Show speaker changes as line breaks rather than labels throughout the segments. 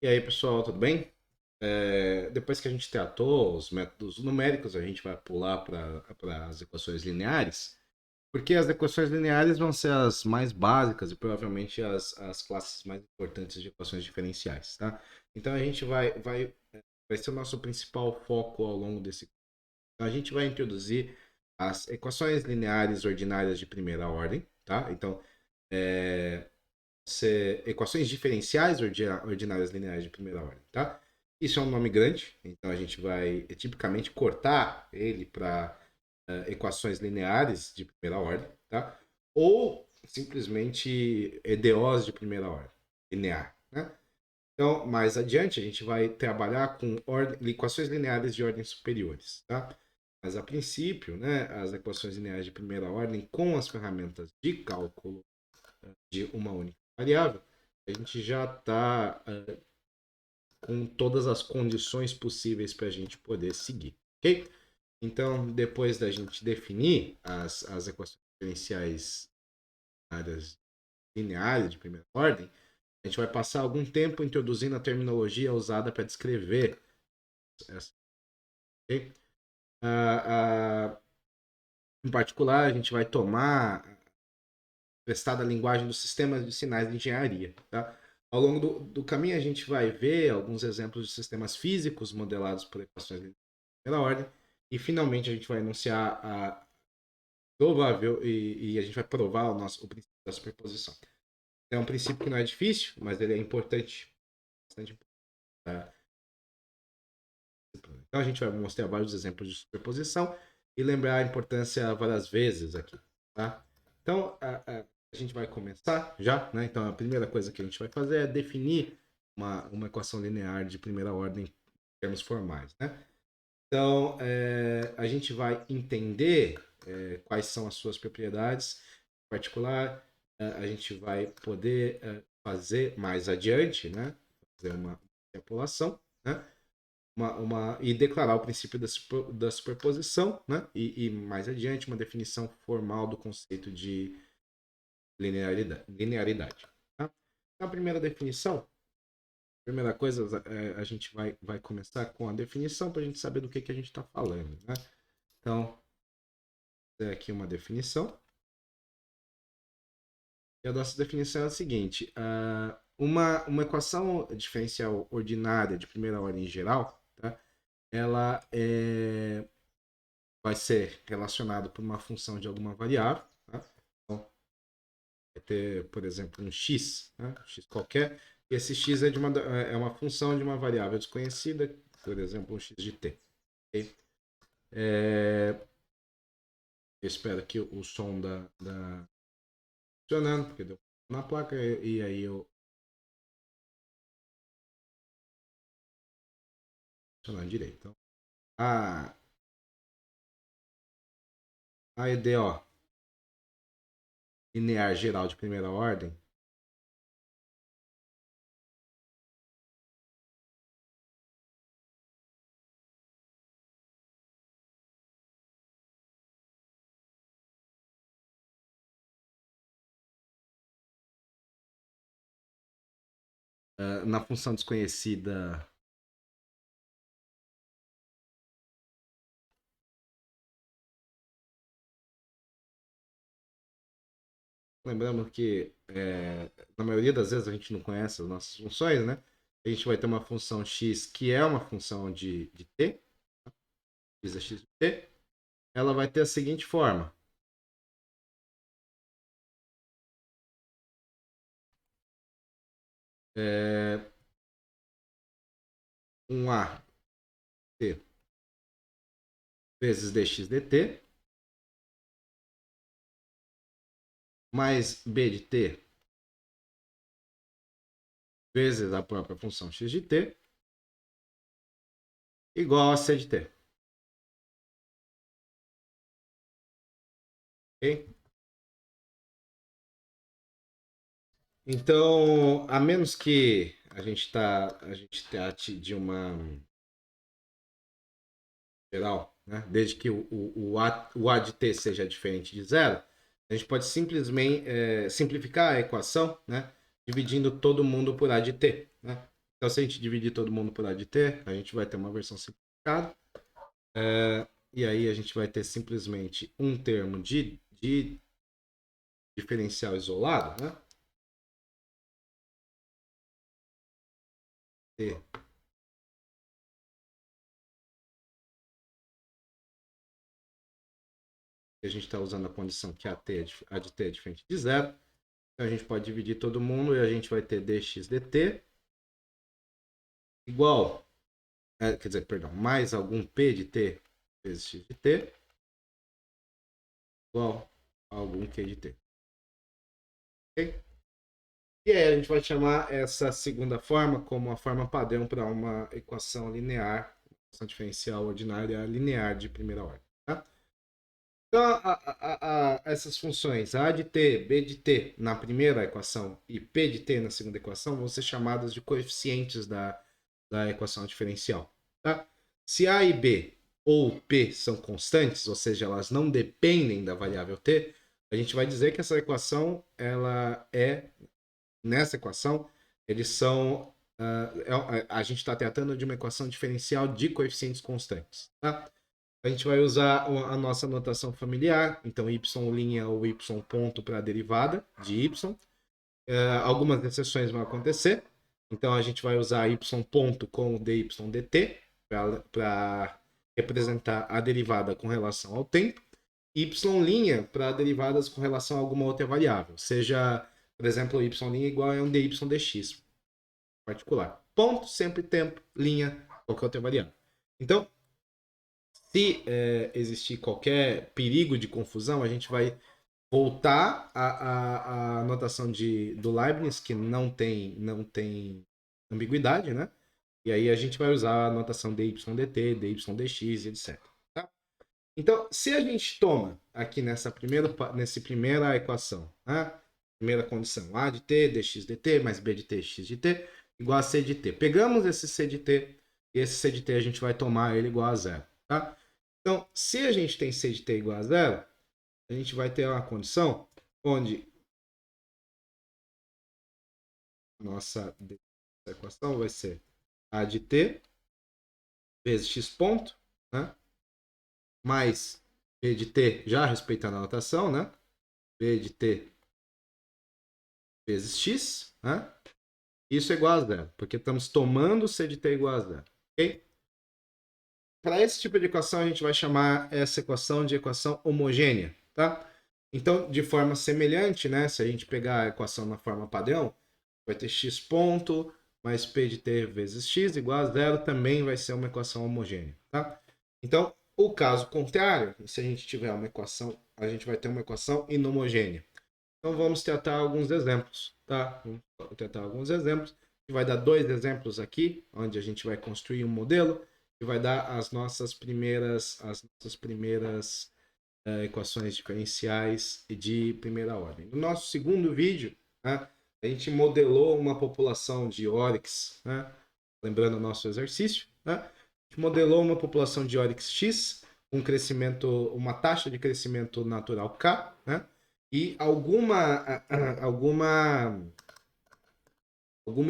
E aí, pessoal, tudo bem? Depois que a gente tratou os métodos numéricos, a gente vai pular para as equações lineares, porque as equações lineares vão ser as mais básicas e provavelmente as classes mais importantes de equações diferenciais, tá? Então a gente vai ser o nosso principal foco ao longo desse. Então a gente vai introduzir as equações lineares ordinárias de primeira ordem, tá? Então, é, ser equações diferenciais ordinárias lineares de primeira ordem, tá? Isso é um nome grande, então a gente vai tipicamente cortar ele para equações lineares de primeira ordem, tá? Ou simplesmente EDOs de primeira ordem, linear, né? Então, mais adiante, a gente vai trabalhar com equações lineares de ordem superiores, tá? Mas, a princípio, né, as equações lineares de primeira ordem, com as ferramentas de cálculo de uma única variável, a gente já está com todas as condições possíveis para a gente poder seguir, ok? Então, depois da gente definir as equações diferenciais áreas lineares de primeira ordem, a gente vai passar algum tempo introduzindo a terminologia usada para descrever essa, ok? Ah, em particular, a gente vai tomar prestada a linguagem dos sistemas de sinais de engenharia. Tá? Ao longo do caminho, a gente vai ver alguns exemplos de sistemas físicos modelados por equações de primeira ordem, e finalmente a gente vai enunciar a provável e a gente vai provar o princípio da superposição. É um princípio que não é difícil, mas ele é importante, bastante importante. Tá? Então a gente vai mostrar vários exemplos de superposição e lembrar a importância várias vezes aqui. Tá? Então a gente vai começar já, né? Então a primeira coisa que a gente vai fazer é definir uma equação linear de primeira ordem em termos formais, né? Então a gente vai entender quais são as suas propriedades, em particular a gente vai poder fazer mais adiante, né? Fazer uma extrapolação, né? E declarar o princípio da superposição, né? E mais adiante, uma definição formal do conceito de linearidade. Tá? Então, a primeira definição, a primeira coisa, a gente vai começar com a definição para a gente saber do que a gente está falando. Né? Então, é aqui uma definição. E a nossa definição é a seguinte: uma equação diferencial ordinária de primeira ordem em geral, tá? Ela vai ser relacionada por uma função de alguma variável. Tá? Então, vai ter, por exemplo, um x, né? X qualquer, e esse x é uma função de uma variável desconhecida, por exemplo, um x de t. Okay? Eu espero que o som funcionando, porque deu na placa, e aí eu funcionando direito. Então, a, a EDO linear geral de primeira ordem, na função desconhecida. Lembrando que na maioria das vezes a gente não conhece as nossas funções, né? A gente vai ter uma função x que é uma função de t, x é x de t. Ela vai ter a seguinte forma. É, um a t vezes dx dt mais b de t vezes a própria função x de t igual a c de t. Ok? Então, a menos que a gente trate de uma geral, né? Desde que o A de t seja diferente de zero, a gente pode simplesmente simplificar a equação, né? Dividindo todo mundo por A de t. Né? Então, se a gente dividir todo mundo por A de T, a gente vai ter uma versão simplificada. E aí a gente vai ter simplesmente um termo de diferencial isolado, né? T. A gente está usando a condição que A de T é diferente de zero. Então a gente pode dividir todo mundo e a gente vai ter dx dt igual, quer dizer, perdão, mais algum p de t vezes x de t igual a algum q de t. Ok? E aí a gente vai chamar essa segunda forma como a forma padrão para uma equação linear, equação diferencial ordinária linear de primeira ordem. Tá? Então, essas funções A de t, B de t na primeira equação e P de t na segunda equação vão ser chamadas de coeficientes da equação diferencial. Tá? Se A e B ou P são constantes, ou seja, elas não dependem da variável t, a gente vai dizer que essa equação, nessa equação, eles são. A gente está tratando de uma equação diferencial de coeficientes constantes. Tá? A gente vai usar a nossa notação familiar, então y' ou y ponto para a derivada de y. Algumas exceções vão acontecer, então a gente vai usar y ponto com dy dt para representar a derivada com relação ao tempo, y' para derivadas com relação a alguma outra variável, seja, por exemplo, y' igual a um dy dx particular. Ponto, sempre tempo, linha, qualquer outra variável. Então, se existir qualquer perigo de confusão, a gente vai voltar à notação do Leibniz, que não tem ambiguidade, né? E aí a gente vai usar a notação dy dt, dy dx, etc. Tá? Então, se a gente toma aqui nessa primeira equação, né? Primeira condição, a de t, dx dt, mais b de t, x de t, igual a c de t. Pegamos esse c de t, e esse c de t a gente vai tomar ele igual a zero. Tá? Então, se a gente tem c de t igual a zero, a gente vai ter uma condição onde a nossa equação vai ser a de t vezes x ponto, né? Mais b de t, já respeitando a notação, né? B de t vezes x, né? Isso é igual a zero, porque estamos tomando c de t igual a zero, ok? Para esse tipo de equação, a gente vai chamar essa equação de equação homogênea, tá? Então, de forma semelhante, né? Se a gente pegar a equação na forma padrão, vai ter x ponto mais p de t vezes x igual a zero, também vai ser uma equação homogênea, tá? Então, o caso contrário, se a gente tiver uma equação, a gente vai ter uma equação inhomogênea. Então, vamos tratar alguns exemplos, tá? Vamos tratar alguns exemplos. A gente vai dar 2 exemplos aqui, onde a gente vai construir um modelo e vai dar as nossas primeiras equações diferenciais de primeira ordem. No nosso segundo vídeo, né, a gente modelou uma população de Oryx, né, lembrando o nosso exercício, né, a gente modelou uma população de Oryx X, uma taxa de crescimento natural K, né, e alguma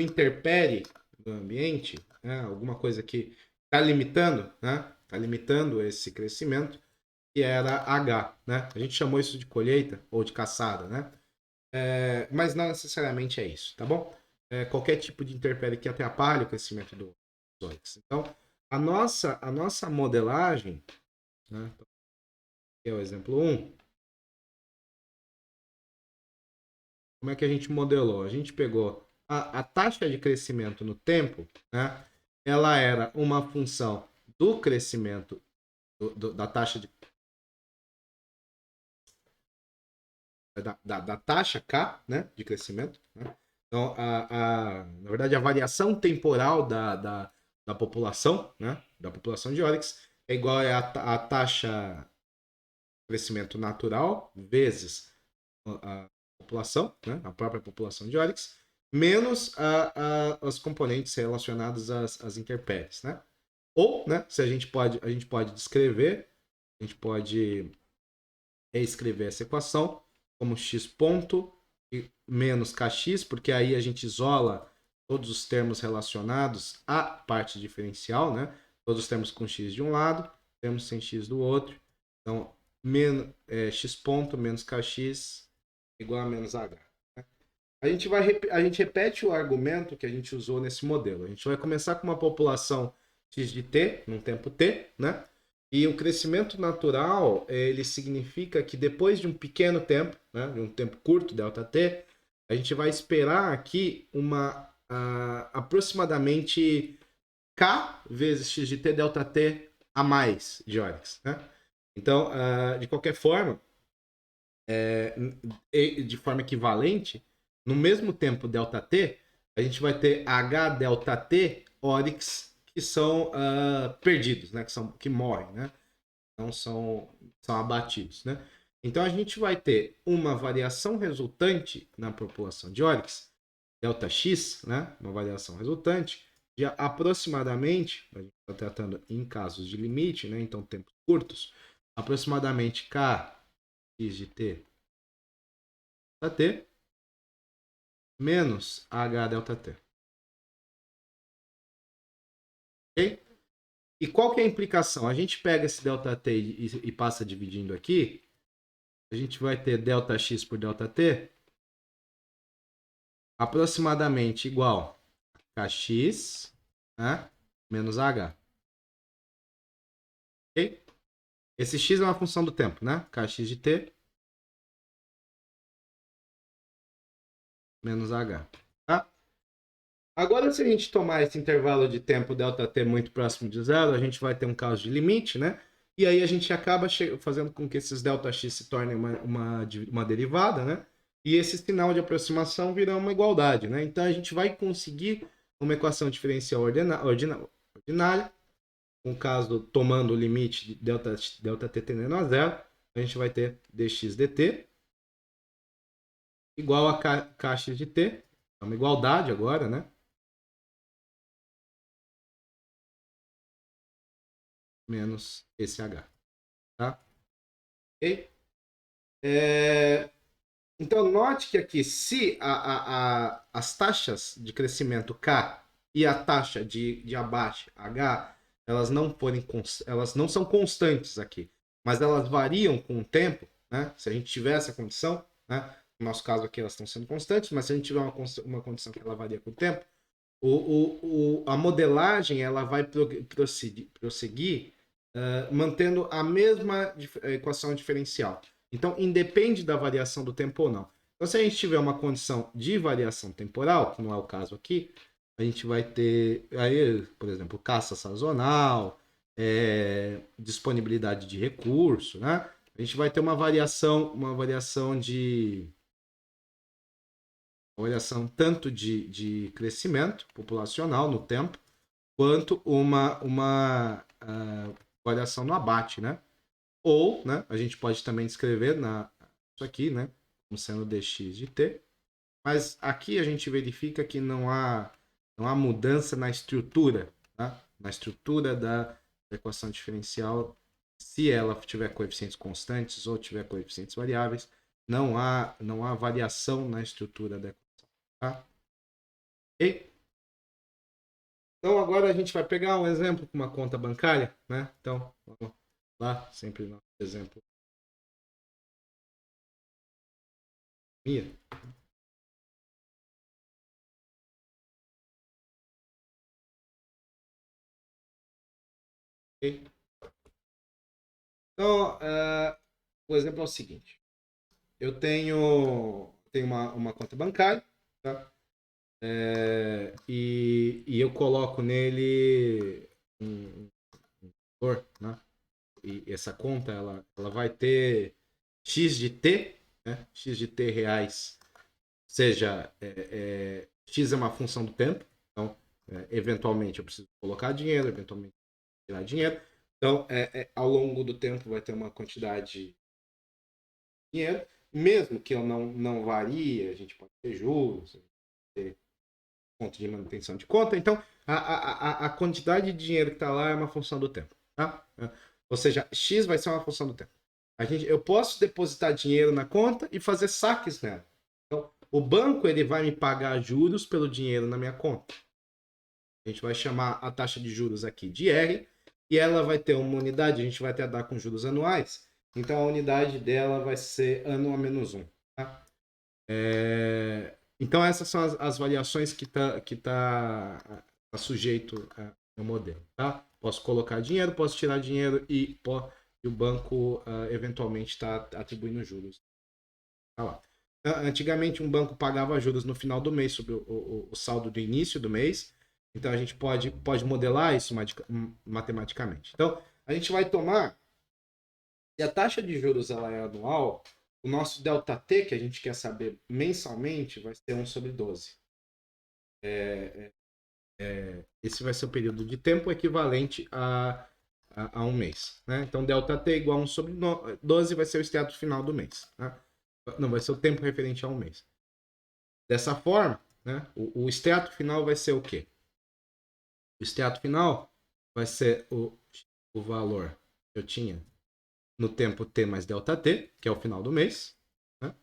intempérie do ambiente, né, alguma coisa que está limitando esse crescimento, que era H, né? A gente chamou isso de colheita ou de caçada, né? Mas não necessariamente é isso, tá bom? Qualquer tipo de intempérie que atrapalhe o crescimento dos Oryx. Então, a nossa modelagem, né? Então, aqui é o exemplo 1. Como é que a gente modelou? A gente pegou a taxa de crescimento no tempo, né? Ela era uma função do crescimento da taxa da taxa K, né, de crescimento. Né? Então, na verdade, a variação temporal da população, né, da população de Oryx, é igual a taxa de crescimento natural vezes a população, né, a própria população de Oryx, menos os componentes relacionados às intempéries, né? Ou, né, se a gente pode descrever, a gente pode reescrever essa equação como x ponto menos kx, porque aí a gente isola todos os termos relacionados à parte diferencial, né? Todos os termos com x de um lado, termos sem x do outro. Então, x ponto menos kx igual a menos h. Né? A gente repete o argumento que a gente usou nesse modelo. A gente vai começar com uma população x de t, num tempo t, né? E o crescimento natural, ele significa que depois de um pequeno tempo, né, de um tempo curto, ΔT, a gente vai esperar aqui aproximadamente k vezes x de t ΔT a mais de Orix. Né? Então, de qualquer forma, de forma equivalente, no mesmo tempo ΔT, a gente vai ter h ΔT Orix que são perdidos, né? Que morrem, né? Não são abatidos, né? Então a gente vai ter uma variação resultante na população de Orix, ΔX, né? Uma variação resultante de aproximadamente, a gente está tratando em casos de limite, né? Então tempos curtos, aproximadamente k x de t ΔT menos h ΔT. Ok? E qual que é a implicação? A gente pega esse ΔT e passa dividindo aqui, a gente vai ter ΔX por ΔT aproximadamente igual a kx, né, menos h. Ok? Esse x é uma função do tempo, né? Kx de t menos h. Tá? Agora, se a gente tomar esse intervalo de tempo ΔT muito próximo de zero, a gente vai ter um caso de limite, né? E aí a gente acaba fazendo com que esses ΔX se tornem uma derivada, né? E esse sinal de aproximação virá uma igualdade, né? Então a gente vai conseguir uma equação diferencial ordinária, no caso tomando o limite de ΔT tendendo a zero, a gente vai ter dx dt igual a kx de t, é uma igualdade agora, né? Menos esse h. Tá? Okay? Então, note que aqui, se as taxas de crescimento K e a taxa de abate H, elas não são constantes aqui, mas elas variam com o tempo, né? Se a gente tiver essa condição, né? No nosso caso aqui elas estão sendo constantes, mas se a gente tiver uma condição que ela varia com o tempo, a modelagem ela vai prosseguir mantendo a mesma equação diferencial. Então, independe da variação do tempo ou não. Então, se a gente tiver uma condição de variação temporal, que não é o caso aqui, a gente vai ter, aí, por exemplo, caça sazonal, disponibilidade de recurso, né? A gente vai ter uma variação tanto de crescimento populacional no tempo, quanto uma variação no abate, né? Ou, né, a gente pode também descrever isso aqui, né, como sendo dx de t, mas aqui a gente verifica que não há mudança na estrutura, tá? Na estrutura da equação diferencial, se ela tiver coeficientes constantes ou tiver coeficientes variáveis, não há variação na estrutura da equação, tá? Ok? Então agora a gente vai pegar um exemplo com uma conta bancária, né? Então, vamos lá, sempre no exemplo. Minha. Ok? Então, o exemplo é o seguinte. Eu tenho uma conta bancária, tá? E eu coloco nele um valor, né? E essa conta ela vai ter x de t, né? X de t reais, seja x é uma função do tempo, então eventualmente eu preciso colocar dinheiro, eventualmente tirar dinheiro, então ao longo do tempo vai ter uma quantidade de dinheiro, mesmo que eu não varie, a gente pode ter juros, ter ponto de manutenção de conta. Então, a quantidade de dinheiro que está lá é uma função do tempo. Tá? Ou seja, X vai ser uma função do tempo. Eu posso depositar dinheiro na conta e fazer saques nela. Então, O banco ele vai me pagar juros pelo dinheiro na minha conta. A gente vai chamar a taxa de juros aqui de R, e ela vai ter uma unidade, a gente vai tratar com juros anuais, então a unidade dela vai ser ano a menos 1. Tá? Então essas são as variações que tá sujeito ao modelo. Tá? Posso colocar dinheiro, posso tirar dinheiro e o banco eventualmente está atribuindo juros. Tá lá. Antigamente um banco pagava juros no final do mês sobre o saldo do início do mês. Então a gente pode modelar isso matematicamente. Então a gente vai tomar, se a taxa de juros ela é anual, o nosso ΔT, que a gente quer saber mensalmente, vai ser 1 sobre 12. Esse vai ser o período de tempo equivalente a um mês. Né? Então ΔT igual a 1 sobre 12 vai ser o extrato final do mês. Né? Não, vai ser o tempo referente a um mês. Dessa forma, né, o extrato final vai ser o quê? O extrato final vai ser o valor que eu tinha no tempo T mais ΔT, que é o final do mês. Né?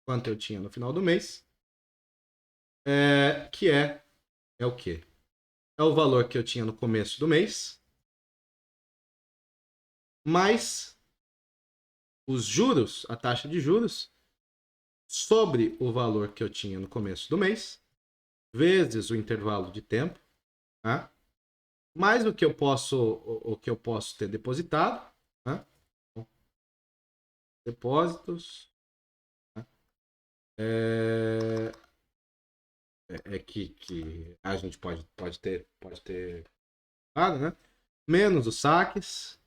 Quanto eu tinha no final do mês. Que é o quê? É o valor que eu tinha no começo do mês, mais os juros, a taxa de juros, sobre o valor que eu tinha no começo do mês, vezes o intervalo de tempo, tá? Mais o que eu posso ter depositado, né? Depósitos, né? Que a gente pode ter né? Menos os saques.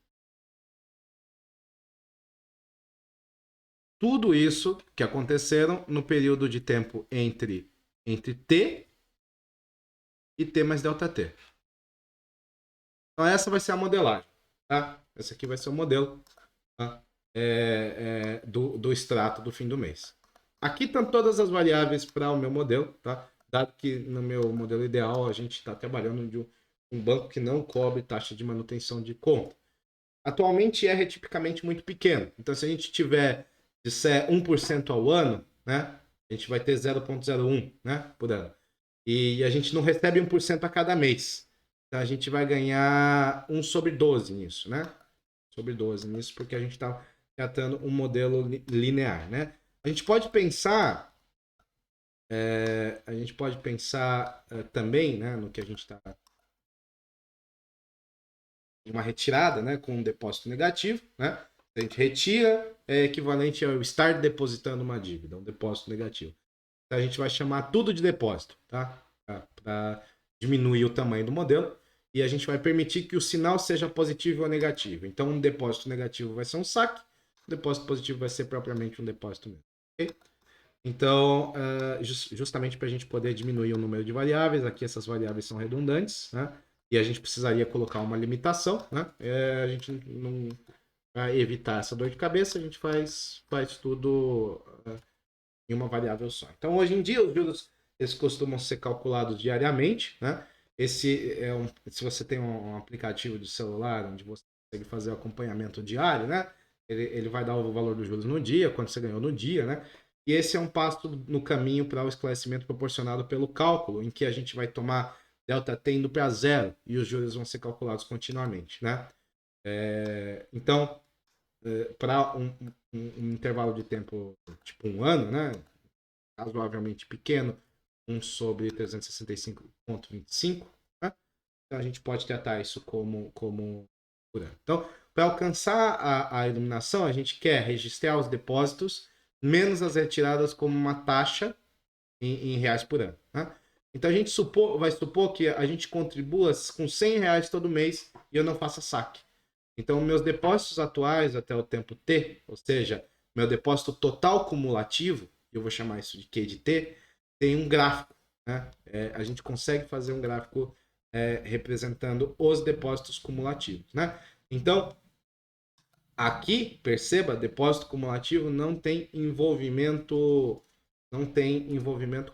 Tudo isso que aconteceram no período de tempo entre T e T mais ΔT. Então essa vai ser a modelagem. Tá? Esse aqui vai ser o modelo, tá? Do extrato do fim do mês. Aqui estão todas as variáveis para o meu modelo, tá? Dado que no meu modelo ideal a gente está trabalhando de um banco que não cobre taxa de manutenção de conta. Atualmente é tipicamente muito pequeno. Então, se a gente disser 1% ao ano, né, a gente vai ter 0,01, né, por ano. E a gente não recebe 1% a cada mês. Então, a gente vai ganhar 1 sobre 12 nisso, né? Sobre 12 nisso, porque a gente está tratando um modelo linear, né? A gente pode pensar, também, né, no que a gente está uma retirada, né, com um depósito negativo, né? A gente retira, é equivalente ao estar depositando uma dívida, um depósito negativo. Então a gente vai chamar tudo de depósito, tá? Para diminuir o tamanho do modelo, e a gente vai permitir que o sinal seja positivo ou negativo. Então um depósito negativo vai ser um saque, um depósito positivo vai ser propriamente um depósito mesmo. Okay? Então, justamente para a gente poder diminuir o número de variáveis, aqui essas variáveis são redundantes, né? E a gente precisaria colocar uma limitação, né? A gente não vai evitar essa dor de cabeça, a gente faz tudo em uma variável só. Então, hoje em dia, os juros eles costumam ser calculados diariamente, né? Se você tem um aplicativo de celular onde você consegue fazer o acompanhamento diário, né? Ele vai dar o valor dos juros no dia, quanto você ganhou no dia, né? E esse é um passo no caminho para o esclarecimento proporcionado pelo cálculo, em que a gente vai tomar ΔT indo para zero e os juros vão ser calculados continuamente, né? Então, para um intervalo de tempo tipo um ano, né? Razoavelmente pequeno, 1 sobre 365,25, né? Então a gente pode tratar isso como por ano. Então, para alcançar a iluminação, a gente quer registrar os depósitos menos as retiradas como uma taxa em reais por ano. Né? Então a gente vai supor que a gente contribua com R$100 todo mês e eu não faça saque. Então, meus depósitos atuais até o tempo T, ou seja, meu depósito total cumulativo, eu vou chamar isso de Q de T, tem um gráfico. Né? A gente consegue fazer um gráfico representando os depósitos cumulativos. Né? Então, aqui, perceba, depósito cumulativo não tem envolvimento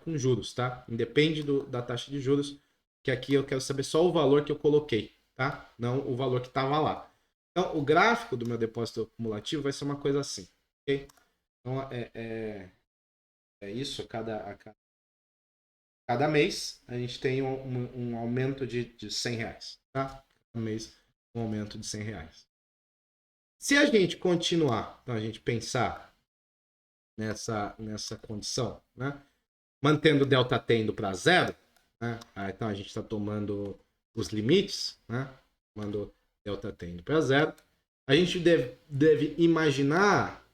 com juros, tá? Independe da taxa de juros, que aqui eu quero saber só o valor que eu coloquei, tá? Não o valor que estava lá. Então, o gráfico do meu depósito cumulativo vai ser uma coisa assim, ok? Então, É isso, cada mês a gente tem um aumento de 100 reais, tá? Cada mês um aumento de 100 reais. Se a gente continuar, então a gente pensar nessa condição, né? Mantendo o delta T indo para zero, né? Então a gente está tomando os limites, né? Tomando delta T indo para zero. A gente deve imaginar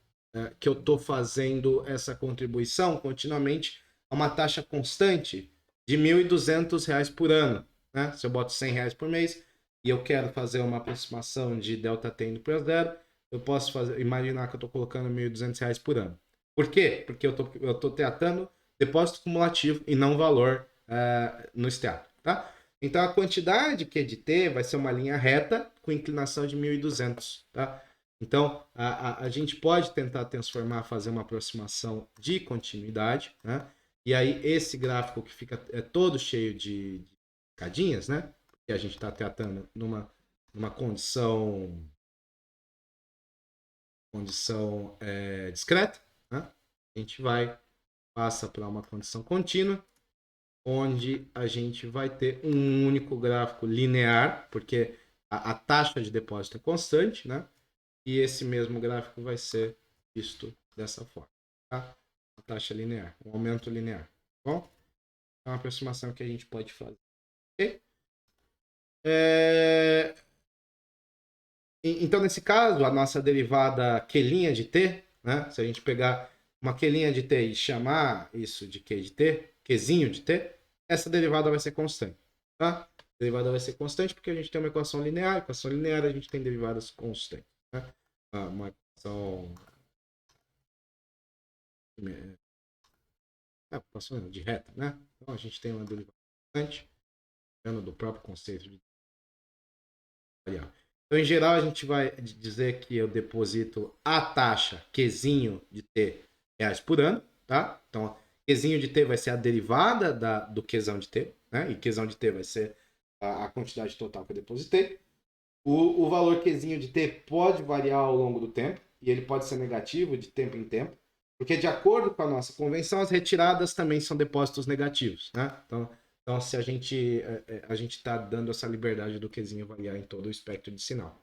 que eu estou fazendo essa contribuição continuamente a uma taxa constante de R$ 1.200 por ano. Né? Se eu boto R$ 100 por mês e eu quero fazer uma aproximação de delta T indo para zero, eu posso imaginar que eu estou colocando R$ 1.200 por ano. Por quê? Porque eu estou tratando depósito cumulativo e não valor no externo. Tá? Então a quantidade que é de T vai ser uma linha reta com inclinação de 1.200. Tá? Então a gente pode tentar transformar, fazer uma aproximação de continuidade, né? E aí esse gráfico que fica todo cheio de cadinhas, né? Que a gente está tratando numa condição discreta, né? A gente passa para uma condição contínua, onde a gente vai ter um único gráfico linear, porque a taxa de depósito é constante, né? E esse mesmo gráfico vai ser visto dessa forma, tá? A taxa linear, um aumento linear, tá bom? É uma aproximação que a gente pode fazer. Okay? Então, nesse caso, a nossa derivada Q' de T, né? Se a gente pegar uma Q' de T e chamar isso de Q de T, Qzinho de T, essa derivada vai ser constante, tá? A derivada vai ser constante porque a gente tem uma equação linear. Equação linear a gente tem derivadas constantes, né? Uma equação equação de reta, né? Então a gente tem uma derivada constante, do próprio conceito de variável. Então, em geral, a gente vai dizer que eu deposito a taxa Qzinho de T reais por ano, tá? Então, Qzinho de T vai ser a derivada do Qzão de T, né? E Qzão de T vai ser a quantidade total que eu depositei. O valor Qzinho de T pode variar ao longo do tempo, e ele pode ser negativo de tempo em tempo, porque de acordo com a nossa convenção, as retiradas também são depósitos negativos, né? Então se a gente está dando essa liberdade do Qzinho variar em todo o espectro de sinal.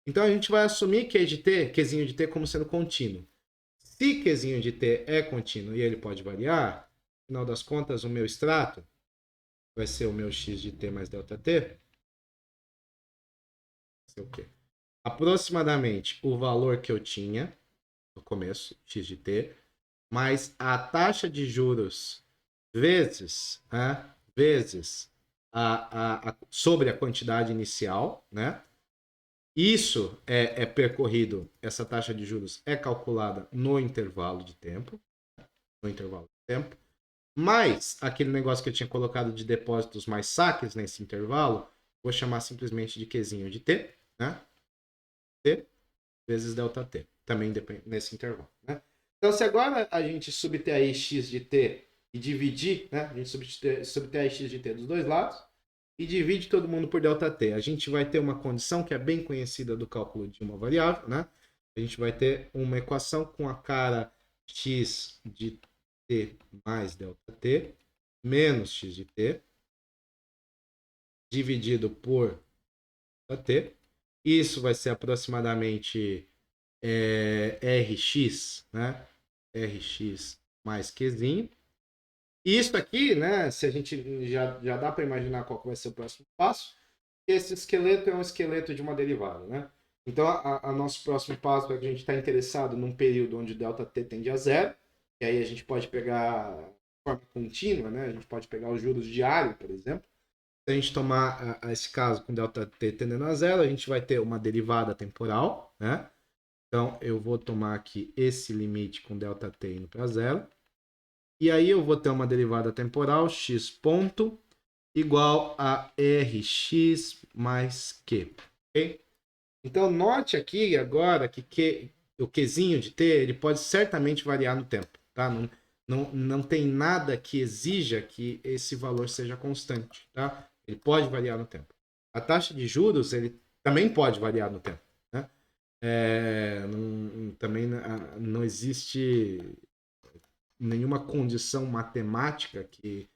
Então a gente vai assumir Qzinho de T como sendo contínuo. Se Qzinho de T é contínuo e ele pode variar, no final das contas, o meu extrato vai ser o meu x de t mais delta t. Vai ser o quê? Aproximadamente o valor que eu tinha no começo, x de t, mais a taxa de juros vezes, sobre a quantidade inicial, né? Isso é percorrido, essa taxa de juros é calculada no intervalo de tempo, mais aquele negócio que eu tinha colocado de depósitos mais saques nesse intervalo, vou chamar simplesmente de Qzinho de T, né? T vezes delta T, também depende nesse intervalo, né? Então, se agora a gente subter aí x de t e dividir, né? A gente subter aí x de t dos dois lados e divide todo mundo por delta t. A gente vai ter uma condição que é bem conhecida do cálculo de uma variável, né? A gente vai ter uma equação com a cara x de t mais delta t menos x de t dividido por delta t. Isso vai ser aproximadamente Rx, né? Rx mais Qzinho. Isso aqui, né? Se a gente já dá para imaginar qual vai ser o próximo passo. Esse esqueleto é um esqueleto de uma derivada, né? Então, a nosso próximo passo é que a gente está interessado num período onde ΔT tende a zero, e aí a gente pode pegar de forma contínua, né? A gente pode pegar os juros diários, por exemplo. Se a gente tomar esse caso com ΔT tendendo a zero, a gente vai ter uma derivada temporal, né? Então, eu vou tomar aqui esse limite com ΔT indo para zero. E aí eu vou ter uma derivada temporal, x ponto, igual a Rx mais Q. Okay? Então, note aqui agora que o Qzinho de T ele pode certamente variar no tempo. Tá? Não tem nada que exija que esse valor seja constante. Tá? Ele pode variar no tempo. A taxa de juros ele também pode variar no tempo. Né? Também não existe nenhuma condição matemática que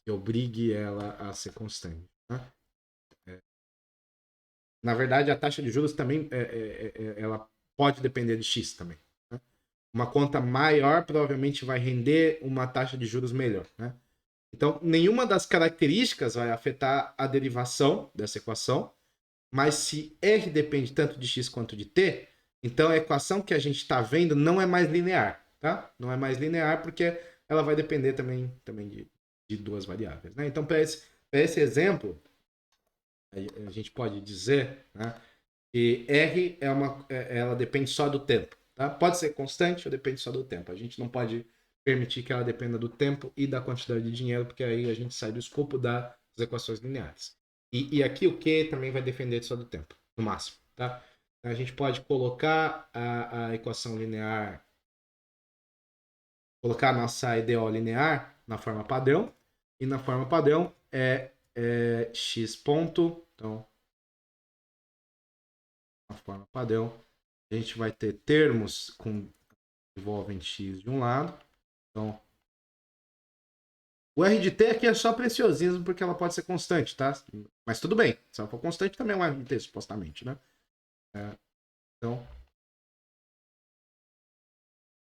obrigue ela a ser constante. Tá? Na verdade, a taxa de juros também ela pode depender de x também. Né? Uma conta maior provavelmente vai render uma taxa de juros melhor. Né? Então, nenhuma das características vai afetar a derivação dessa equação, mas se R depende tanto de x quanto de t, então a equação que a gente está vendo não é mais linear. Tá? Não é mais linear porque ela vai depender também de duas variáveis. Né? Então, para esse exemplo, a gente pode dizer, né, que R ela depende só do tempo. Tá? Pode ser constante ou depende só do tempo. A gente não pode permitir que ela dependa do tempo e da quantidade de dinheiro, porque aí a gente sai do escopo das equações lineares. E aqui o Q também vai depender só do tempo, no máximo. Tá? Então, a gente pode colocar a equação linear, colocar a nossa EDO linear na forma padrão, e na forma padrão é x ponto, então na forma padrão, a gente vai ter termos que envolvem x de um lado. Então, o R de T aqui é só preciosismo porque ela pode ser constante, tá? Mas tudo bem, se ela for constante também é um R de T, supostamente, né? Então,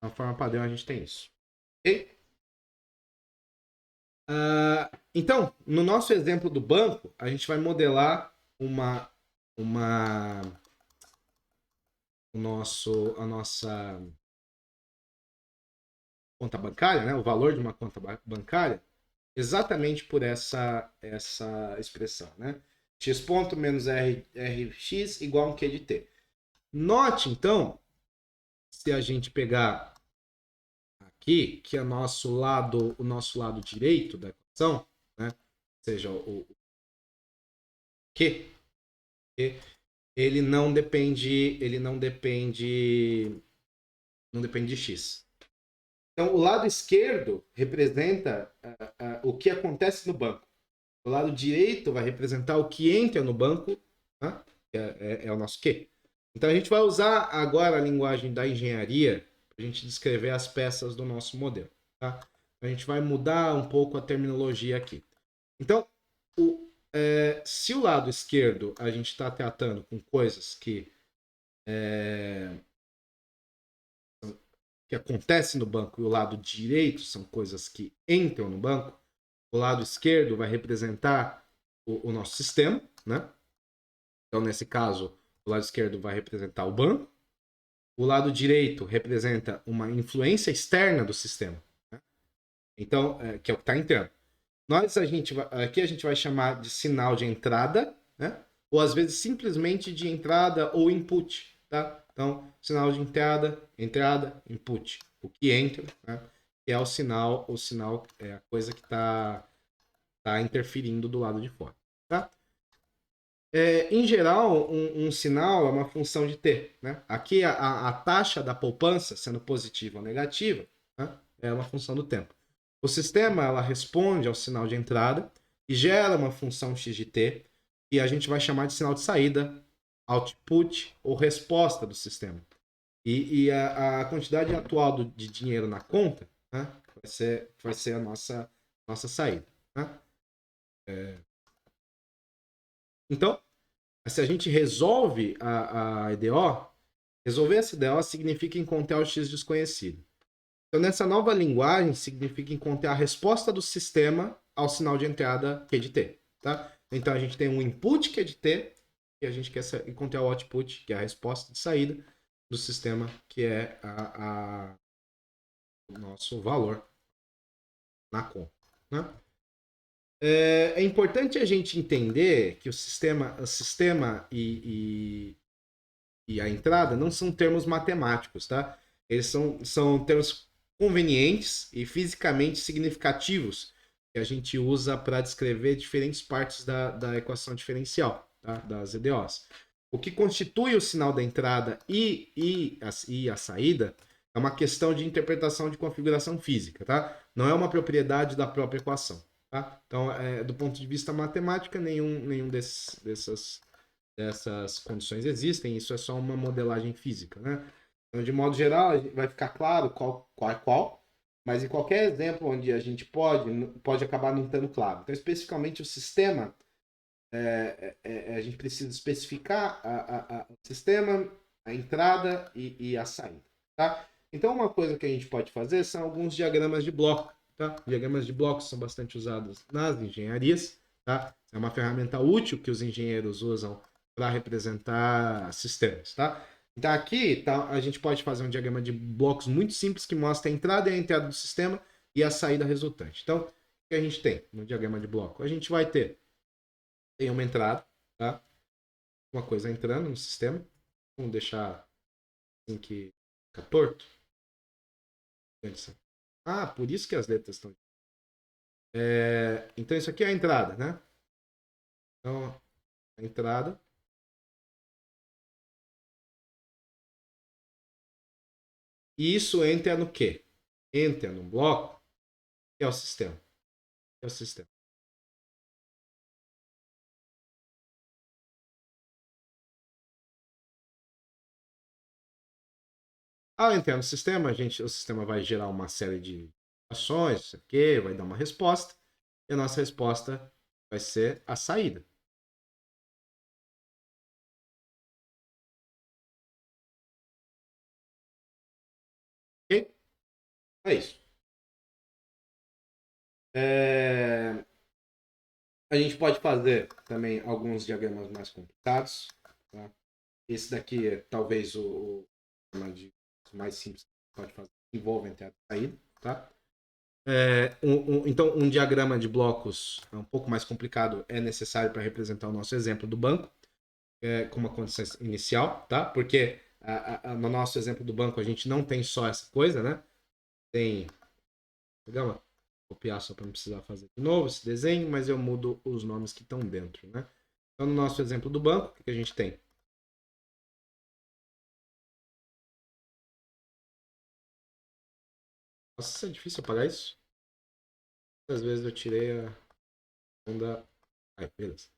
na forma padrão a gente tem isso. Ok? Então, no nosso exemplo do banco, a gente vai modelar a nossa conta bancária, né? O valor de uma conta bancária, exatamente por essa expressão, né? X ponto menos Rx igual a um Q de T. Note, então, se a gente pegar aqui, que é o nosso lado direito da equação, né? Ou seja, o Q, ele não depende de x. Então, o lado esquerdo representa o que acontece no banco. O lado direito vai representar o que entra no banco, né? É o nosso Q. Então, a gente vai usar agora a linguagem da engenharia para a gente descrever as peças do nosso modelo. Tá? A gente vai mudar um pouco a terminologia aqui. Então, se o lado esquerdo a gente está tratando com coisas que acontecem no banco e o lado direito são coisas que entram no banco, o lado esquerdo vai representar o nosso sistema, né? Então, nesse caso, o lado esquerdo vai representar o banco, o lado direito representa uma influência externa do sistema, né? Então, que é o que está entrando. Aqui a gente vai chamar de sinal de entrada, né? Ou às vezes simplesmente de entrada ou input, tá? Então, sinal de entrada, input. O que entra, né? Que é o sinal é a coisa que está interferindo do lado de fora, tá? Em geral, um sinal é uma função de t, né? Aqui a taxa da poupança, sendo positiva ou negativa, né? É uma função do tempo. O sistema ela responde ao sinal de entrada e gera uma função x de t, e a gente vai chamar de sinal de saída, output ou resposta do sistema. E a quantidade atual de dinheiro na conta, né, vai ser a nossa saída. Né? Então, se a gente resolve a EDO, resolver essa EDO significa encontrar o x desconhecido. Então, nessa nova linguagem, significa encontrar a resposta do sistema ao sinal de entrada que é de t. Tá? Então, a gente tem um input que é de t e a gente quer encontrar o output, que é a resposta de saída do sistema, que é o nosso valor na conta. Né? É importante a gente entender que o sistema e a entrada não são termos matemáticos, tá? Eles são termos convenientes e fisicamente significativos que a gente usa para descrever diferentes partes da equação diferencial, tá? Das EDOs. O que constitui o sinal da entrada e a saída é uma questão de interpretação de configuração física, tá? Não é uma propriedade da própria equação, tá? Então, do ponto de vista matemático, nenhum dessas condições existem, isso é só uma modelagem física, né? Então, de modo geral, vai ficar claro qual é qual. Mas em qualquer exemplo onde a gente pode acabar não estando claro. Então, especificamente o sistema, a gente precisa especificar o sistema, a entrada e a saída. Tá? Então, uma coisa que a gente pode fazer são alguns diagramas de bloco. Tá? Diagramas de blocos são bastante usados nas engenharias. Tá? É uma ferramenta útil que os engenheiros usam para representar sistemas. Tá? Então, aqui tá, a gente pode fazer um diagrama de blocos muito simples que mostra a entrada e a entrada do sistema e a saída resultante. Então, o que a gente tem no diagrama de bloco? A gente vai ter tem uma entrada, tá? Uma coisa entrando no sistema. Vamos deixar assim que fica torto. Ah, por isso que as letras estão. Então, isso aqui é a entrada, né? Então, a entrada. E isso entra no quê? Entra no bloco, que é o sistema. Que é o sistema. Ao entrar no sistema, o sistema vai gerar uma série de ações, isso aqui, vai dar uma resposta. E a nossa resposta vai ser a saída. Ok? É isso. A gente pode fazer também alguns diagramas mais complicados. Tá? Esse daqui é talvez o mais simples que pode fazer. Envolve entrada e saída. Tá? Então, um diagrama de blocos um pouco mais complicado é necessário para representar o nosso exemplo do banco, com uma condição inicial, tá? Porque no nosso exemplo do banco a gente não tem só essa coisa, né? Tem. Legal? Copiar só para não precisar fazer de novo esse desenho, mas eu mudo os nomes que estão dentro, né? Então, no nosso exemplo do banco, o que a gente tem? Nossa, é difícil apagar isso. Às vezes eu tirei a onda. Aí, beleza.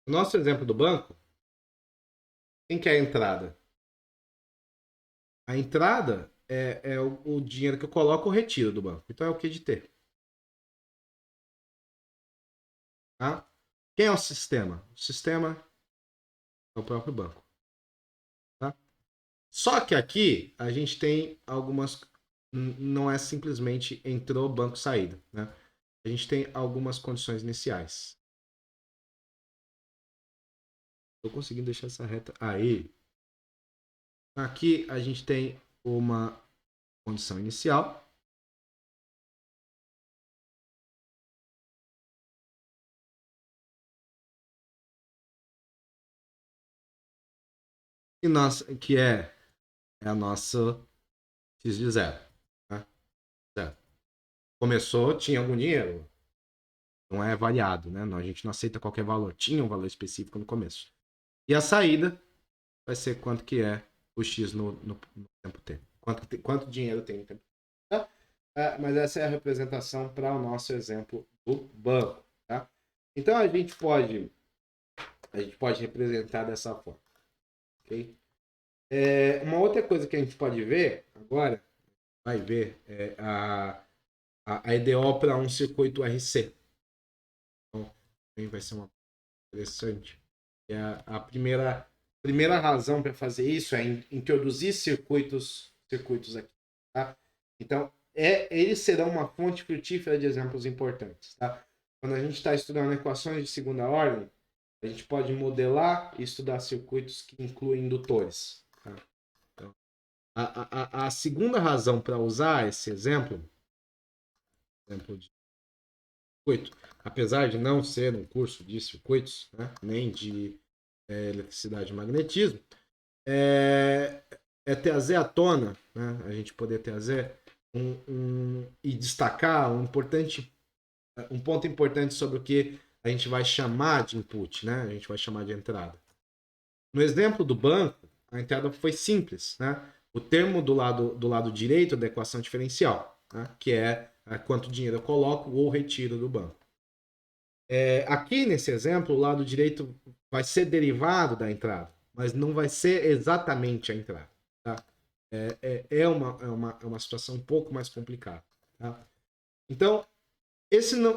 No nosso exemplo do banco, quem que é a entrada? A entrada é o dinheiro que eu coloco ou retiro do banco. Então é o que de ter. Tá? Quem é o sistema? O sistema é o próprio banco. Tá? Só que aqui a gente tem algumas. Não é simplesmente entrou, banco, saída. Né? A gente tem algumas condições iniciais. Estou conseguindo deixar essa reta. Aí. Aqui a gente tem uma condição inicial. Que é a nossa x de zero. Né? Zero. Começou, tinha algum dinheiro. Não é variado, né? A gente não aceita qualquer valor. Tinha um valor específico no começo. E a saída vai ser quanto que é o X no tempo T. Quanto dinheiro tem no tempo T. Tá? Mas essa é a representação para o nosso exemplo do banco. Tá? Então a gente pode representar dessa forma. Okay? Uma outra coisa que a gente pode ver agora, vai ver, é a EDO para um circuito RC. Então, vai ser uma interessante. A primeira razão para fazer isso é introduzir circuitos aqui. Tá? Então, eles serão uma fonte frutífera de exemplos importantes. Tá? Quando a gente está estudando equações de segunda ordem, a gente pode modelar e estudar circuitos que incluem indutores. Tá? Então, a segunda razão para usar esse exemplo de circuito, apesar de não ser um curso de circuitos, né, nem de eletricidade e magnetismo, é trazer à tona, né, a gente poder trazer e destacar um ponto importante sobre o que a gente vai chamar de input, né, a gente vai chamar de entrada. No exemplo do banco, a entrada foi simples, né? O termo do lado direito da equação diferencial, né? Que é quanto dinheiro eu coloco ou retiro do banco. Aqui nesse exemplo, o lado direito vai ser derivado da entrada, mas não vai ser exatamente a entrada. Tá? É uma situação um pouco mais complicada. Tá? Então,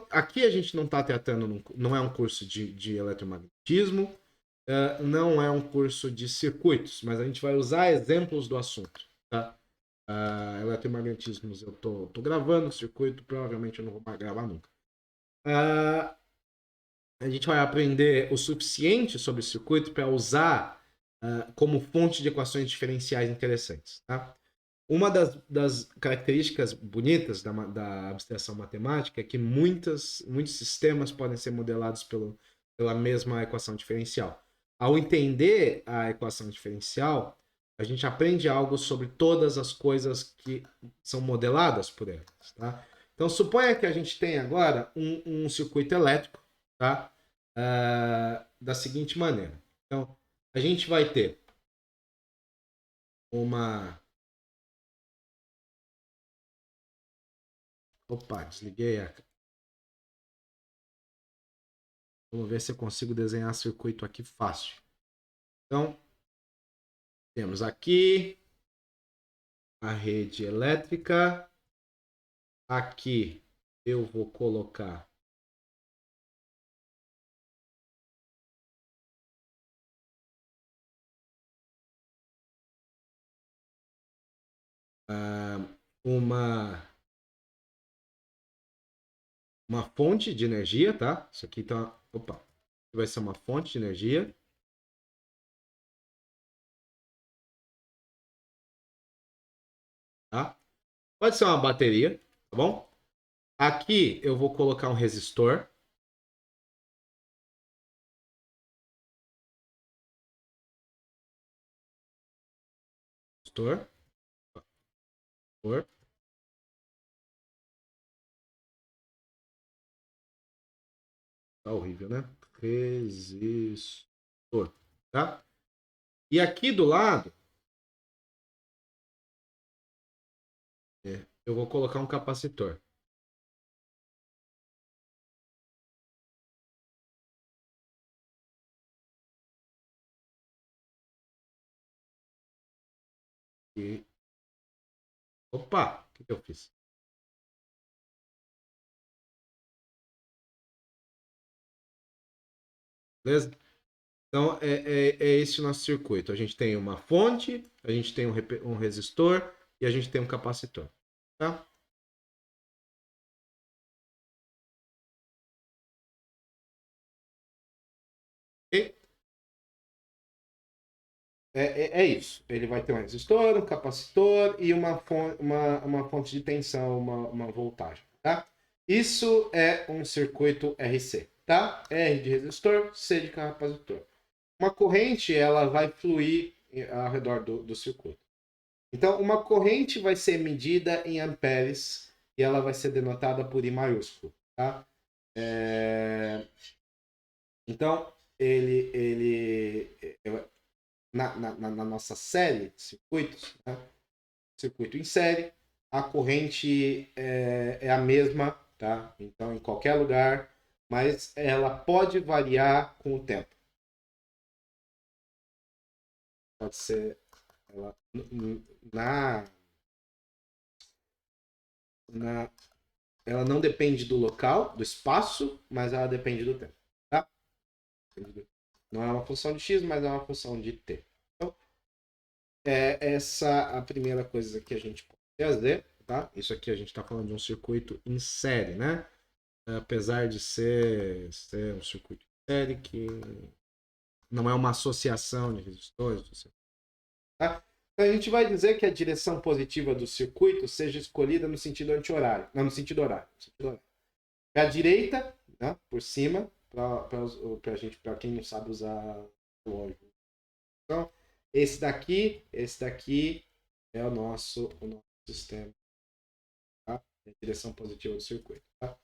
aqui a gente não está tratando, não é um curso de eletromagnetismo, não é um curso de circuitos, mas a gente vai usar exemplos do assunto. Tá? Eletromagnetismo eu tô gravando, circuito provavelmente eu não vou gravar nunca. A gente vai aprender o suficiente sobre circuito para usar como fonte de equações diferenciais interessantes. Tá? Uma das características bonitas da abstração matemática é que muitos sistemas podem ser modelados pela mesma equação diferencial. Ao entender a equação diferencial, a gente aprende algo sobre todas as coisas que são modeladas por elas. Tá? Então, suponha que a gente tem agora um circuito elétrico, tá? Da seguinte maneira. Então, a gente vai ter uma... Opa, desliguei a... Vamos ver se eu consigo desenhar circuito aqui fácil. Então, temos aqui a rede elétrica. Aqui eu vou colocar uma fonte de energia, tá? Isso aqui tá... Opa, vai ser uma fonte de energia. Tá? Pode ser uma bateria, tá bom? Aqui eu vou colocar um resistor. Resistor. Tá horrível, né? Resistor, tá? E aqui do lado, eu vou colocar um capacitor. E... Opa, o que eu fiz? Beleza? Então, é esse o nosso circuito. A gente tem uma fonte, a gente tem um resistor e a gente tem um capacitor. Tá? E é isso. Ele vai ter um resistor, um capacitor e uma fonte de tensão, uma voltagem. Tá? Isso é um circuito RC. Tá? R de resistor, C de capacitor. Uma corrente ela vai fluir ao redor do circuito. Então, uma corrente vai ser medida em amperes e ela vai ser denotada por I maiúsculo. Tá? Então, na nossa série de circuitos, né? Circuito em série, a corrente é a mesma, tá? Então, em qualquer lugar, mas ela pode variar com o tempo. Pode ser ela, ela não depende do local, do espaço, mas ela depende do tempo, tá? Não é uma função de x, mas é uma função de t. Então, essa a primeira coisa que a gente pode fazer, tá? Isso aqui a gente está falando de um circuito em série, né? Apesar de ser um circuito em série que não é uma associação de resistores, tá? Então a gente vai dizer que a direção positiva do circuito seja escolhida no sentido anti-horário, não no sentido horário. Para a direita, né, por cima, para quem não sabe usar o óleo. Então, esse daqui é o nosso sistema, tá? A direção positiva do circuito, tá?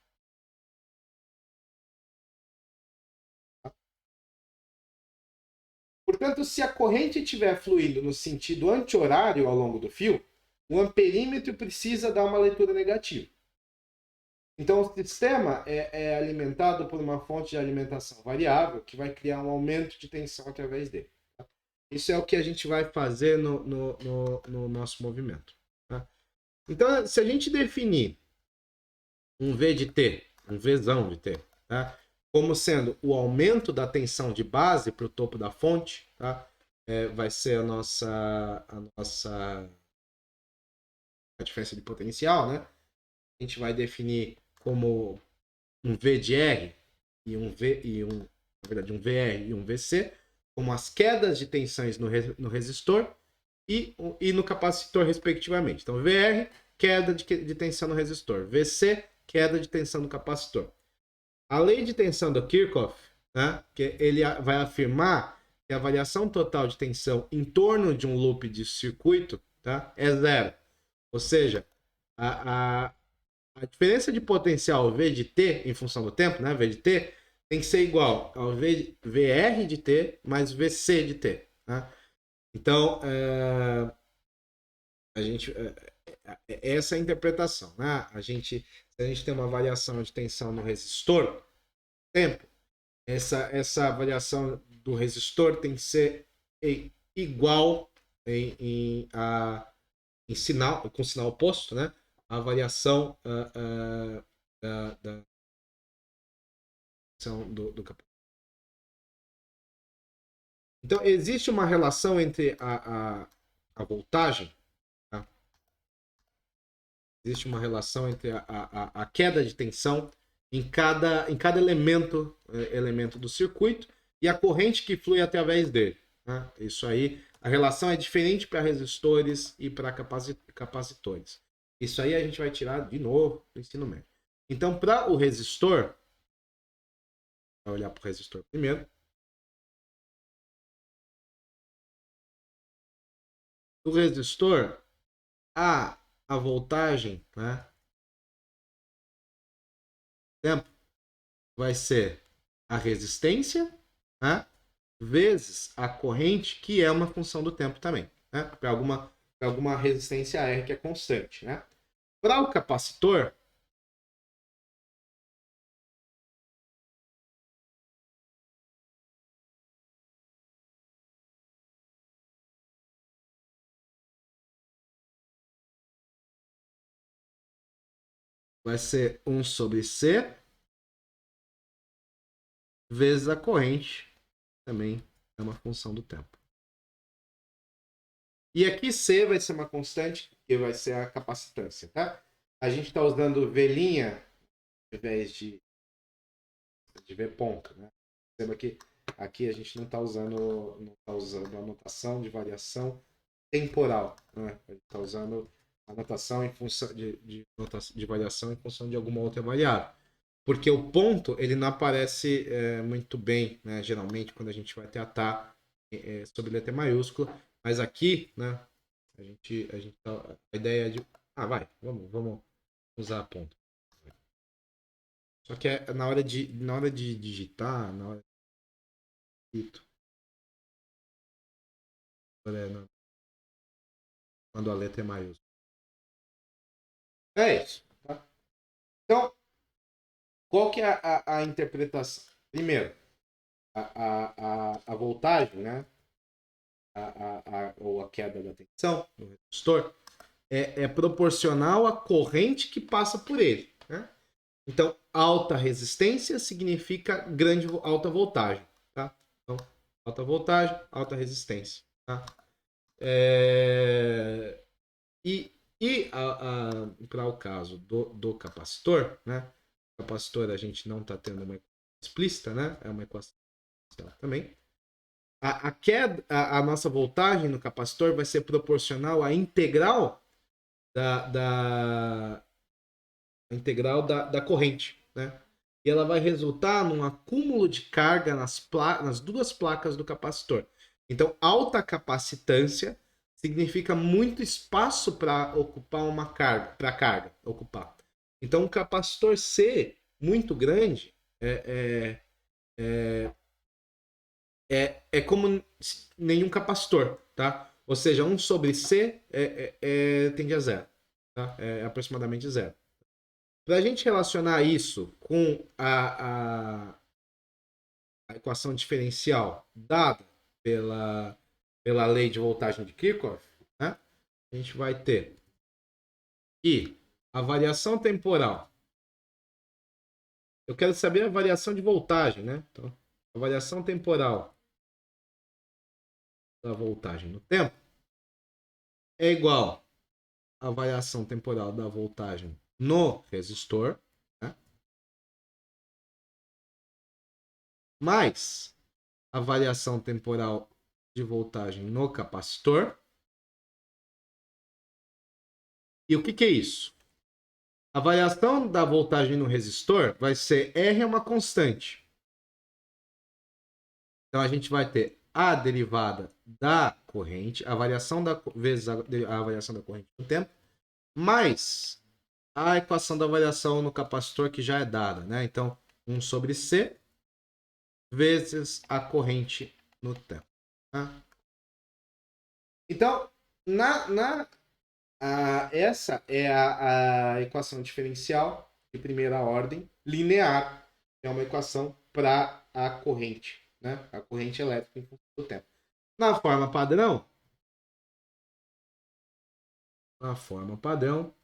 Portanto, se a corrente estiver fluindo no sentido anti-horário ao longo do fio, o amperímetro precisa dar uma leitura negativa. Então, o sistema é alimentado por uma fonte de alimentação variável que vai criar um aumento de tensão através dele. Tá? Isso é o que a gente vai fazer no nosso movimento. Tá? Então, se a gente definir um V de T, um Vzão de T, tá? Como sendo o aumento da tensão de base para o topo da fonte, tá? Vai ser a diferença de potencial, né? A gente vai definir como um V de R e na verdade, um VR e um VC, como as quedas de tensões no resistor e no capacitor, respectivamente. Então, VR, queda de tensão no resistor. VC, queda de tensão no capacitor. A lei de tensão do Kirchhoff, né, que ele vai afirmar que a variação total de tensão em torno de um loop de circuito, tá, é zero. Ou seja, a, a, a diferença de potencial V de T em função do tempo, né, V de T, tem que ser igual ao VR de T mais VC de T. Né? Então, a gente, essa é a interpretação. Né? Se a gente tem uma variação de tensão no resistor, tempo, essa variação do resistor tem que ser igual em sinal, com sinal oposto, né? A variação da do capacitor. Então, existe uma relação entre a voltagem, tá? Existe uma relação entre a queda de tensão em cada elemento do circuito e a corrente que flui através dele. Né? Isso aí, a relação é diferente para resistores e para capacitores. Isso aí a gente vai tirar de novo do ensino médio. Então, para o resistor, vai olhar para o resistor primeiro. O resistor, a voltagem, né? Tempo vai ser a resistência, né? Vezes a corrente, que é uma função do tempo também, né? Para alguma resistência R que é constante, né? Para o capacitor, vai ser 1 sobre C vezes a corrente, também é uma função do tempo. E aqui C vai ser uma constante, que vai ser a capacitância, tá? A gente está usando V' ao invés de V ponto, né? Perceba que aqui a gente não está usando a notação de variação temporal, né? A gente está usando a notação em função de variação em função de alguma outra variável. Porque o ponto ele não aparece muito bem, né? Geralmente quando a gente vai tratar sobre letra maiúscula, mas aqui, né? A ideia é de vamos usar ponto. Só que na hora de digitar, na hora de quando a letra é maiúscula. É isso. Tá? Então, qual que é a interpretação? Primeiro, a voltagem, né? Ou a queda da tensão no resistor é proporcional à corrente que passa por ele. Né? Então, alta resistência significa alta voltagem. Tá? Então, alta voltagem, alta resistência. Tá? E para o caso do capacitor, né? O capacitor a gente não está tendo uma equação explícita, né? É uma equação também. A nossa voltagem no capacitor vai ser proporcional à integral da corrente, né? E ela vai resultar num acúmulo de carga nas duas placas do capacitor. Então, alta capacitância significa muito espaço para ocupar uma carga, para a carga ocupar. Então, um capacitor C muito grande é como nenhum capacitor, tá? Ou seja, 1 sobre C tende a zero, tá? É aproximadamente zero. Para a gente relacionar isso com a equação diferencial dada pela lei de voltagem de Kirchhoff, né? A gente vai ter que a variação temporal Eu quero saber a variação de voltagem, né? Então, a variação temporal da voltagem no tempo é igual à variação temporal da voltagem no resistor, né? Mais a variação temporal de voltagem no capacitor. E o que é isso? A variação da voltagem no resistor vai ser R é uma constante. Então a gente vai ter a derivada da corrente, a variação da vezes a variação da corrente no tempo, mais a equação da variação no capacitor que já é dada, né? Então 1 sobre C vezes a corrente no tempo. Tá? Então, essa é a equação diferencial de primeira ordem linear. É uma equação para a corrente, né? A corrente elétrica em função do tempo. Na forma padrão,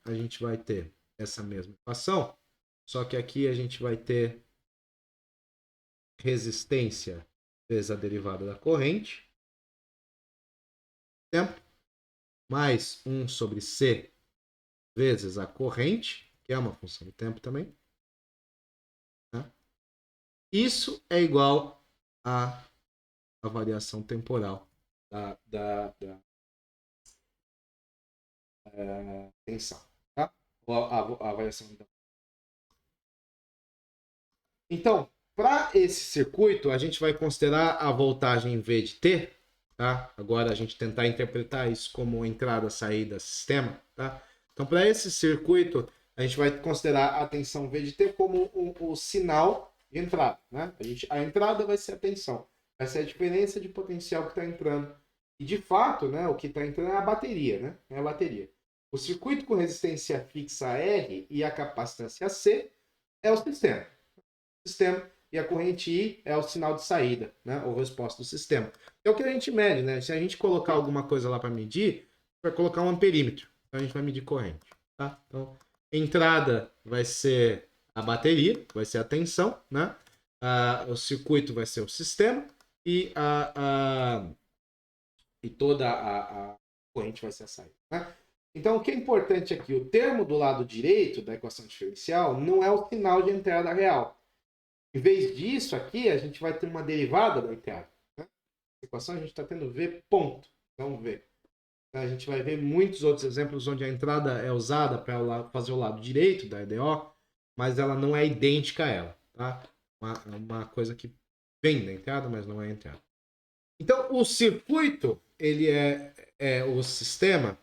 a gente vai ter essa mesma equação, só que aqui a gente vai ter resistência vezes a derivada da corrente, tempo, mais 1 sobre C vezes a corrente, que é uma função do tempo também. Né? Isso é igual à variação temporal da tensão. Tá? A variação. Então, para esse circuito, a gente vai considerar a voltagem V de T. Tá? Agora a gente tentar interpretar isso como entrada, saída, sistema. Tá? Então, para esse circuito, a gente vai considerar a tensão V de T como o sinal de entrada. Né? A entrada vai ser a tensão. Vai ser a diferença de potencial que está entrando. E, de fato, né, o que está entrando é a bateria. Né? É a bateria. O circuito com resistência fixa R e a capacitância C é o sistema. E a corrente I é o sinal de saída, né? Ou resposta do sistema. É o que a gente mede, né? Se a gente colocar alguma coisa lá para medir, vai colocar um amperímetro. Então a gente vai medir corrente. Tá? Então, entrada vai ser a bateria, vai ser a tensão, né? O circuito vai ser o sistema e, e toda a corrente vai ser a saída. Né? Então, o que é importante aqui, o termo do lado direito da equação diferencial não é o sinal de entrada real. Em vez disso, aqui, a gente vai ter uma derivada da entrada. Né? Na equação, a gente está tendo V ponto, não V. A gente vai ver muitos outros exemplos onde a entrada é usada para fazer o lado direito da EDO, mas ela não é idêntica a ela. Tá? Uma coisa que vem da entrada, mas não é a entrada. Então, o circuito, ele é o sistema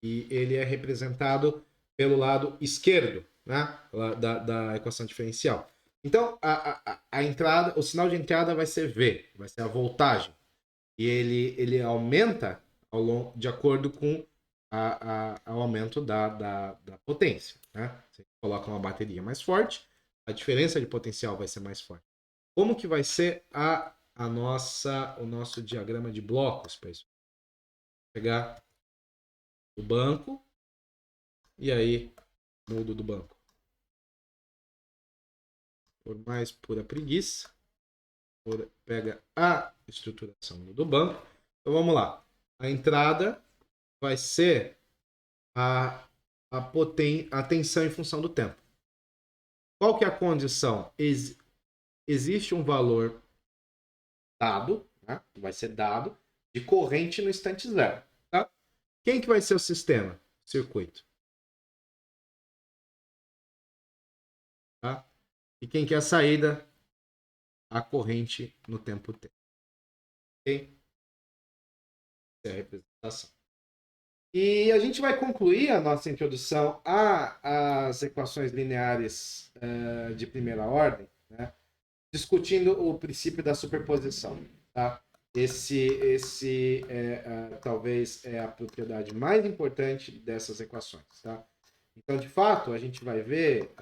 e ele é representado pelo lado esquerdo, né? Da equação diferencial. Então, a entrada, o sinal de entrada vai ser V, vai ser a voltagem. E ele aumenta de acordo com o aumento da potência. Né? Você coloca uma bateria mais forte, a diferença de potencial vai ser mais forte. Como que vai ser o nosso diagrama de blocos, pessoal? Pegar o banco e aí mudo do banco. Por mais pura preguiça, pega a estruturação do banco. Então vamos lá. A entrada vai ser a tensão em função do tempo. Qual que é a condição? Existe um valor dado, né? Vai ser dado, de corrente no instante zero. Tá? Quem que vai ser o sistema? Circuito. Tá? E quem que é a saída? A corrente no tempo t. Ok? Essa é a representação. E a gente vai concluir a nossa introdução às equações lineares de primeira ordem, né, discutindo o princípio da superposição. Tá? Esse talvez é a propriedade mais importante dessas equações. Tá? Então, de fato, a gente vai ver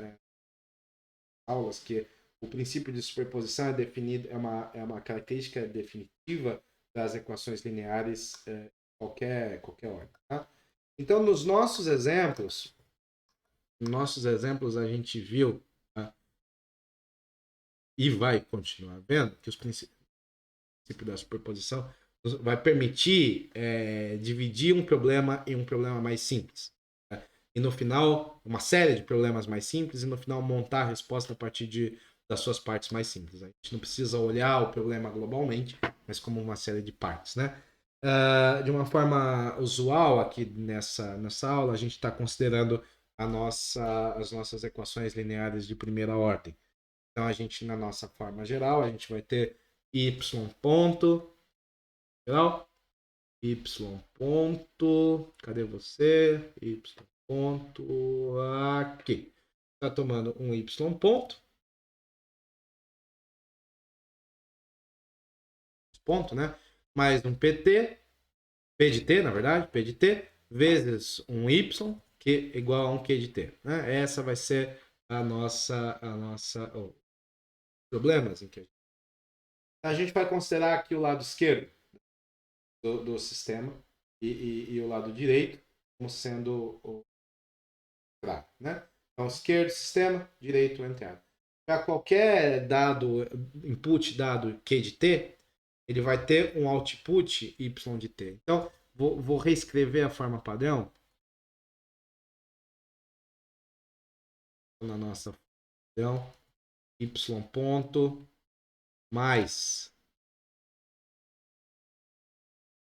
aulas que o princípio de superposição é definido, é uma característica definitiva das equações lineares qualquer ordem. Tá? Então, nos nossos exemplos a gente viu, tá? e vai continuar vendo, que os princípios da superposição vai permitir dividir um problema em um problema mais simples. Né? E no final, uma série de problemas mais simples, e no final montar a resposta a partir das suas partes mais simples. A gente não precisa olhar o problema globalmente, mas como uma série de partes. Né? De uma forma usual, aqui nessa aula, a gente está considerando as nossas equações lineares de primeira ordem. Então, a gente, na nossa forma geral, a gente vai ter y ponto, geral, y ponto, cadê você? Y ponto, aqui. Está tomando um y ponto, né? Mais um pt, p de t, na verdade, p de t, vezes um y, que é igual a um q de t. Né? Essa vai ser a nossa problemas em que a gente vai considerar aqui o lado esquerdo do sistema e o lado direito como sendo o fraco, né? Então, esquerdo, sistema, direito, entrada. Para qualquer dado, input dado Q de T, ele vai ter um output Y de T. Então, vou reescrever a forma padrão na nossa padrão, Y ponto mais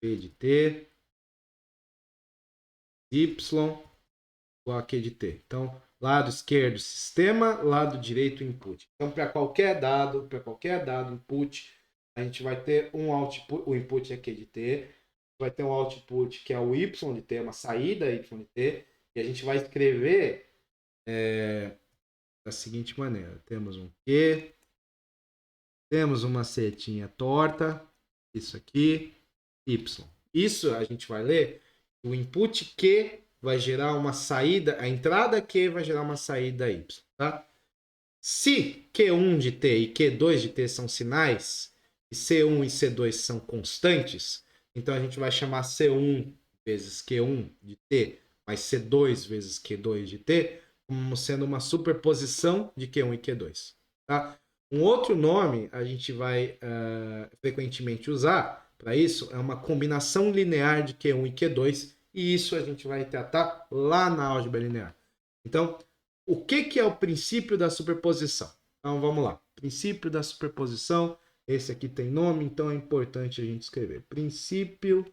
P de T, Y igual a Q de T. Então, lado esquerdo, sistema, lado direito, input. Então, para qualquer dado input, a gente vai ter um output, o input é Q de T, vai ter um output que é o Y de T, uma saída Y de T, e a gente vai escrever da seguinte maneira. Temos um Q, temos uma setinha torta, isso aqui, Y. Isso a gente vai ler, o input Q vai gerar uma saída, a entrada Q vai gerar uma saída Y, tá? Se Q1 de T e Q2 de T são sinais, e C1 e C2 são constantes, então a gente vai chamar C1 vezes Q1 de T mais C2 vezes Q2 de T como sendo uma superposição de Q1 e Q2, tá? Um outro nome a gente vai frequentemente usar para isso é uma combinação linear de Q1 e Q2, e isso a gente vai tratar lá na álgebra linear. Então, o que é o princípio da superposição? Então, vamos lá. Princípio da superposição, esse aqui tem nome, então é importante a gente escrever. Princípio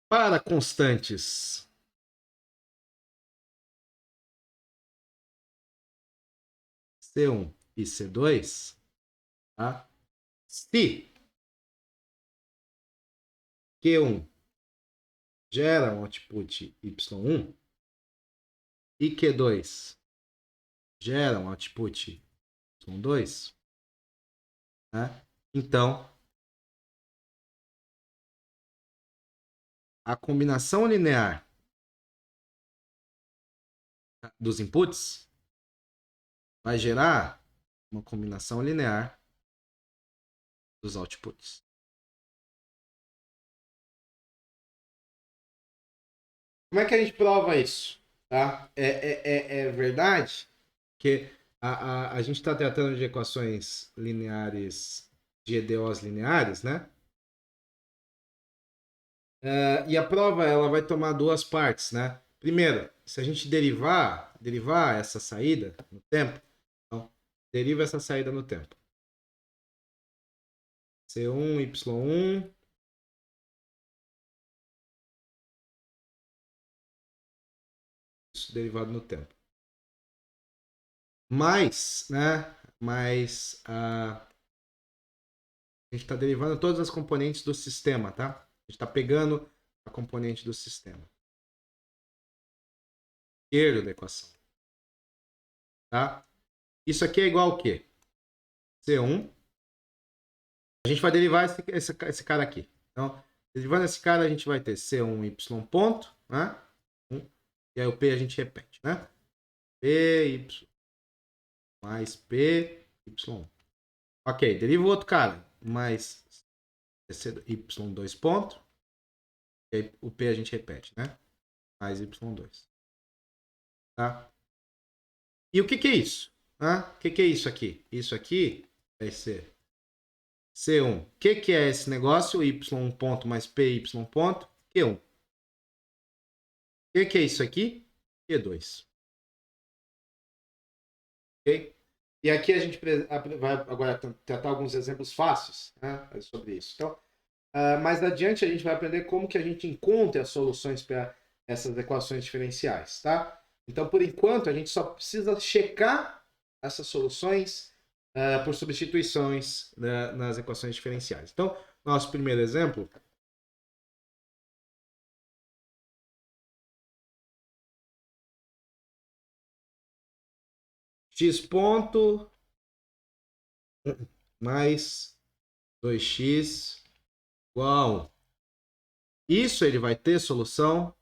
para constantes C1 e C2, tá? Se Q1 gera um output Y1 e Q2 gera um output Y2, né? Então, a combinação linear dos inputs vai gerar uma combinação linear dos outputs. Como é que a gente prova isso? Tá? É verdade que a gente está tratando de equações lineares, de EDOs lineares, né? E a prova ela vai tomar duas partes, né? Primeiro, se a gente derivar essa saída no tempo, então, deriva essa saída no tempo. C1, Y1, isso derivado no tempo. Mas, né? Mas a gente está derivando todas as componentes do sistema, tá? A gente está pegando a componente do sistema. Esquerdo da equação. Tá? Isso aqui é igual ao quê? C1. A gente vai derivar esse cara aqui. Então, derivando esse cara, a gente vai ter C1y ponto, né? E aí o P a gente repete, né? Py mais Py. Ok, deriva o outro cara. Mais y2 ponto. E aí o P a gente repete, né? Mais y2. Tá? E o que que é isso? O que que é isso aqui? Isso aqui vai ser C1. O que que é esse negócio? Y ponto mais PY ponto. Q1. O que é isso aqui? Q2. Ok? E aqui a gente vai agora tratar alguns exemplos fáceis, né, sobre isso. Então, mais adiante a gente vai aprender como que a gente encontra as soluções para essas equações diferenciais, tá? Então, por enquanto, a gente só precisa checar essas soluções por substituições, né, nas equações diferenciais. Então, nosso primeiro exemplo x ponto mais 2x igual a 1. Isso ele vai ter solução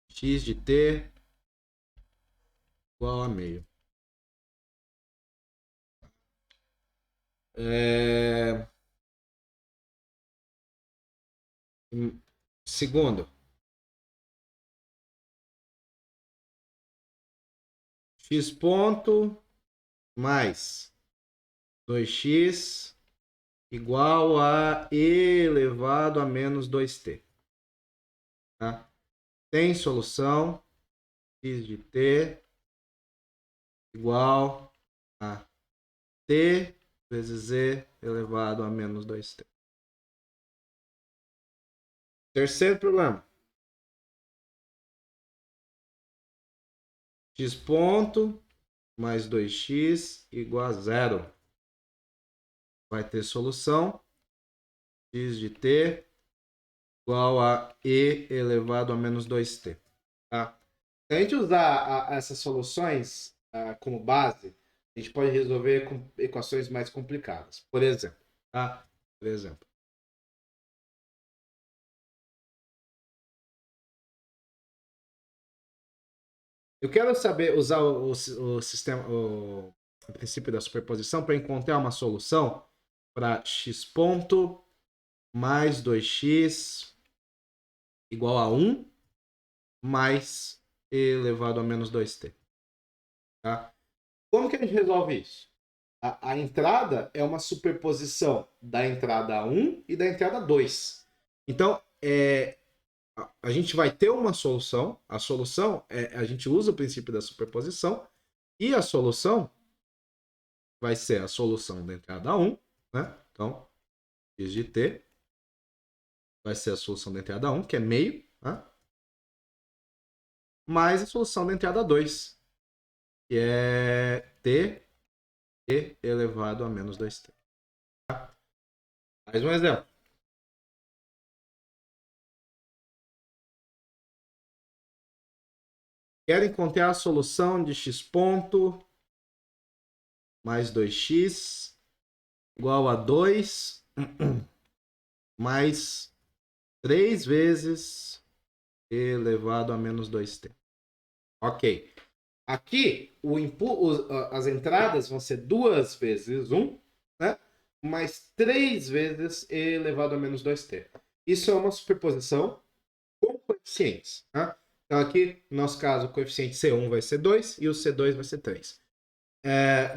x de t igual a meio. Segundo, x ponto mais 2x igual a e elevado a menos 2t. Tá? Tem solução x de t igual a t vezes e elevado a menos 2t. Terceiro problema. X ponto mais 2x igual a 0. Vai ter solução x de t igual a e elevado a menos 2t. Tá? Se a gente usar essas soluções como base, a gente pode resolver com equações mais complicadas. Por exemplo, tá? Por exemplo. Eu quero saber usar o sistema, o princípio da superposição para encontrar uma solução para x ponto mais 2x igual a 1 mais e elevado a menos 2t. Tá? Como que a gente resolve isso? A entrada é uma superposição da entrada 1 e da entrada 2. Então, a gente vai ter uma solução. A solução, a gente usa o princípio da superposição. E a solução vai ser a solução da entrada 1. Né? Então, x de t vai ser a solução da entrada 1, que é meio. Né? Mais a solução da entrada 2, que é t e elevado a menos 2t. Tá? Mais um exemplo. Quero encontrar a solução de x ponto mais 2x igual a 2 mais 3 vezes e elevado a menos 2t. Ok. Aqui, as entradas vão ser 2 vezes 1, né? Mais 3 vezes e elevado a menos 2t. Isso é uma superposição com coeficientes. Tá? Então, aqui, no nosso caso, o coeficiente C1 vai ser 2 e o C2 vai ser 3.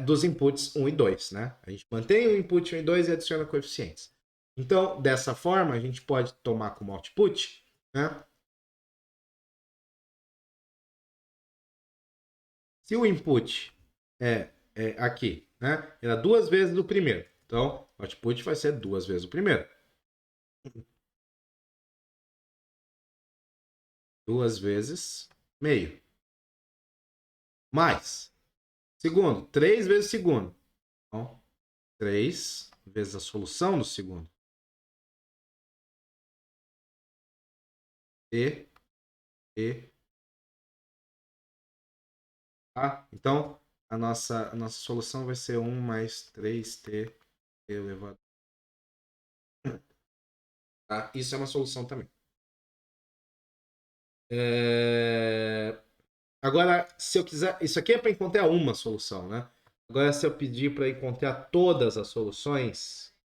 Dos inputs 1 e 2. Né? A gente mantém o input 1 e 2 e adiciona coeficientes. Então, dessa forma, a gente pode tomar como output, né? Se o input é aqui, né? Era 2 vezes o primeiro. Então, o output vai ser 2 vezes o primeiro. 2 vezes meio. Mais. Segundo. 3 vezes segundo. Então, 3 vezes a solução do segundo. E. Tá? Então, a nossa solução vai ser 1 mais 3t elevado. Tá? Isso é uma solução também. Agora, se eu quiser... Isso aqui é para encontrar uma solução, né? Agora, se eu pedir para encontrar todas as soluções,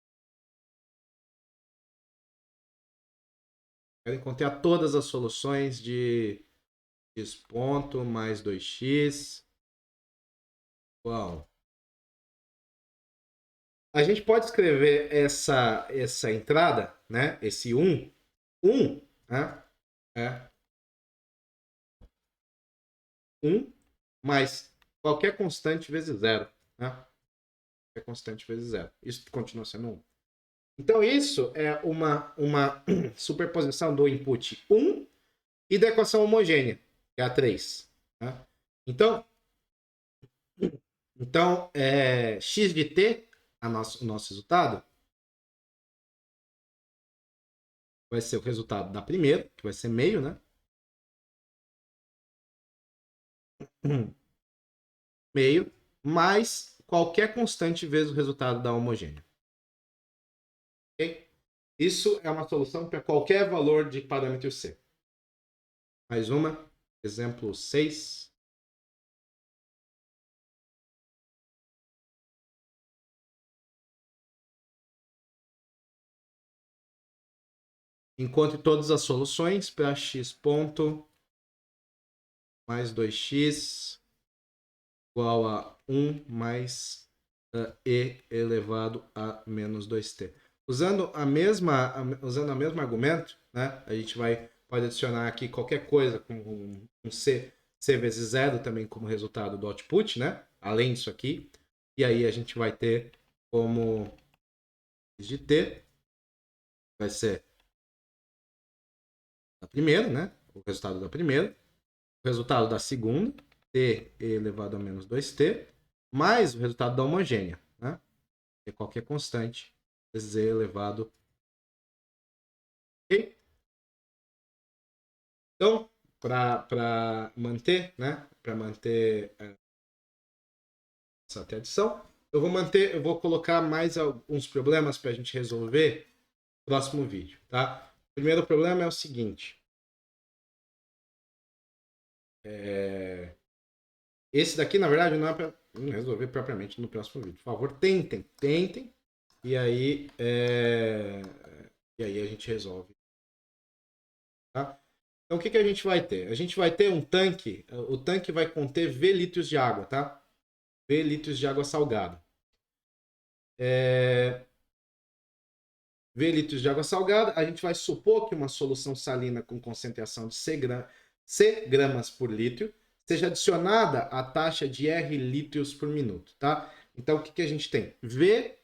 quero encontrar todas as soluções de x ponto mais 2x igual. A gente pode escrever essa entrada, né? Esse 1, né? É 1 mais qualquer constante vezes zero, né? Qualquer constante vezes zero. Isso continua sendo 1. Então, isso é uma superposição do input 1 e da equação homogênea, que é a 3. Né? Então, x de t, o nosso resultado, vai ser o resultado da primeira, que vai ser meio, né? Meio, mais qualquer constante vezes o resultado da homogênea. Okay? Isso é uma solução para qualquer valor de parâmetro C. Mais uma, exemplo 6. Encontre todas as soluções para x ponto mais 2x igual a 1 mais e elevado a menos 2t. Usando o mesmo argumento, né, a gente pode adicionar aqui qualquer coisa com um c vezes zero também como resultado do output, né, além disso aqui. E aí a gente vai ter como x de t, vai ser a primeira, né, o resultado da primeira, o resultado da segunda, t elevado a menos 2t, mais o resultado da homogênea, né? Que é qualquer constante, z elevado. Ok? Então, para manter, né? Para manter essa até adição, eu vou colocar mais alguns problemas para a gente resolver no próximo vídeo, tá? O primeiro problema é o seguinte. Esse daqui, na verdade, não é para resolver propriamente no próximo vídeo. Por favor, tentem. E aí, a gente resolve. Tá? Então, o que a gente vai ter? A gente vai ter um tanque. O tanque vai conter V litros de água, tá? V litros de água salgada. V litros de água salgada. A gente vai supor que uma solução salina com concentração de C gramas por litro seja adicionada à taxa de R litros por minuto, tá? Então, o que a gente tem? V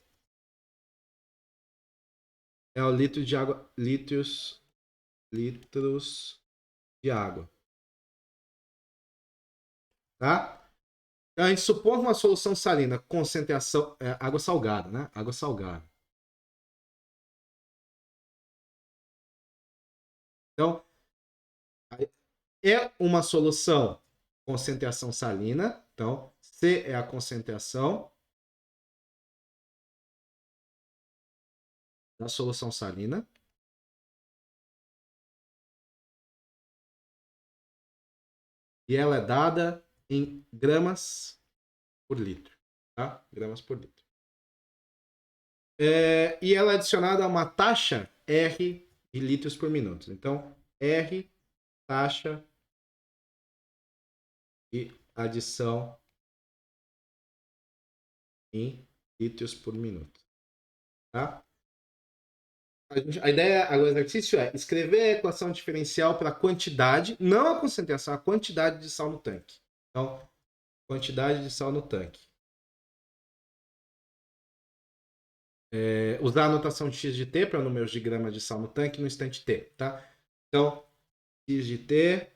é o litro de água, litros de água, tá? Então, a gente supõe uma solução salina, concentração, água salgada, né? Água salgada. Então, é uma solução concentração salina. Então, C é a concentração da solução salina. E ela é dada em gramas por litro. Tá? Gramas por litro. E ela é adicionada a uma taxa R de litros por minuto. Então, R, taxa de adição em litros por minuto. Tá? A ideia, o exercício é escrever a equação diferencial para a quantidade, não a concentração, a quantidade de sal no tanque. Então, quantidade de sal no tanque. Usar a notação de x de t para números de gramas de sal no tanque no instante t, tá? Então, x de t,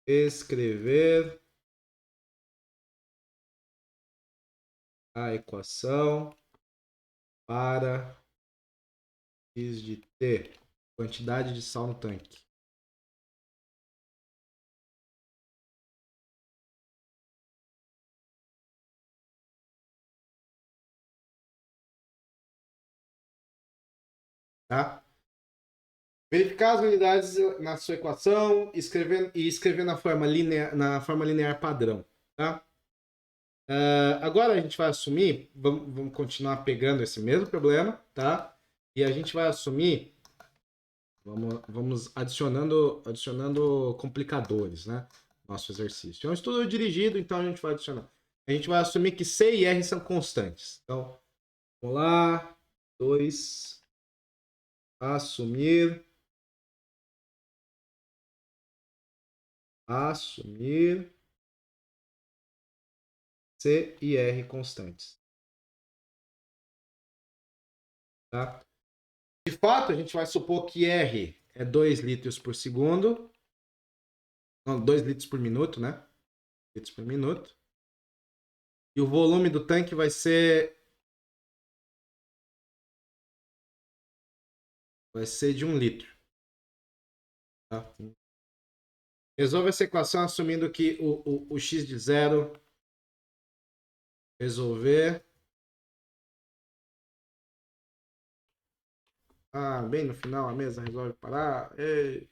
escrever a equação para x de t, quantidade de sal no tanque. Tá? Verificar as unidades na sua equação e escrever na forma linear padrão. Tá? Agora a gente vai assumir, vamos continuar pegando esse mesmo problema, tá? E a gente vai assumir, vamos adicionando complicadores, né? Nosso exercício. É um estudo dirigido, então a gente vai adicionar. A gente vai assumir que C e R são constantes. Então, vamos lá. 2. Assumir. Assumir C e R constantes. Tá? De fato, a gente vai supor que R é 2 litros por segundo. Não, 2 litros por minuto, né? Litros por minuto. E o volume do tanque vai ser de 1 litro. Tá? Resolva essa equação assumindo que o x de zero resolver. Bem no final a mesa resolve parar. Ei,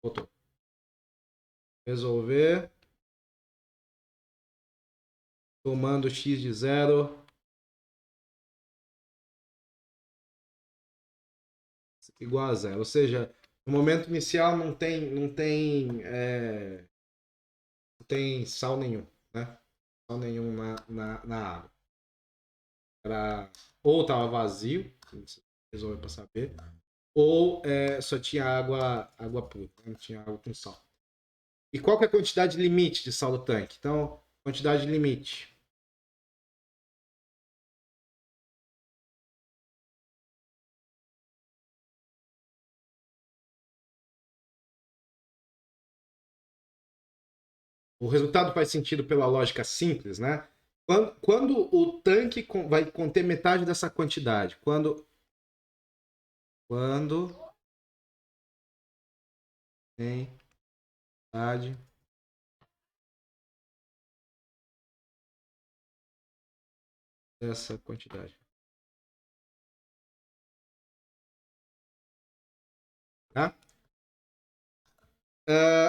voltou. Resolver. Tomando x de zero igual a zero. Ou seja, no momento inicial não tem sal nenhum, né? Sal nenhum na água. Ou estava vazio, resolveu para saber, ou só tinha água pura, não tinha água com sal. E qual que é a quantidade limite de sal do tanque? Então, quantidade limite. O resultado faz sentido pela lógica simples, né? Quando o tanque vai conter metade dessa quantidade? Quando tem metade dessa quantidade. Tá?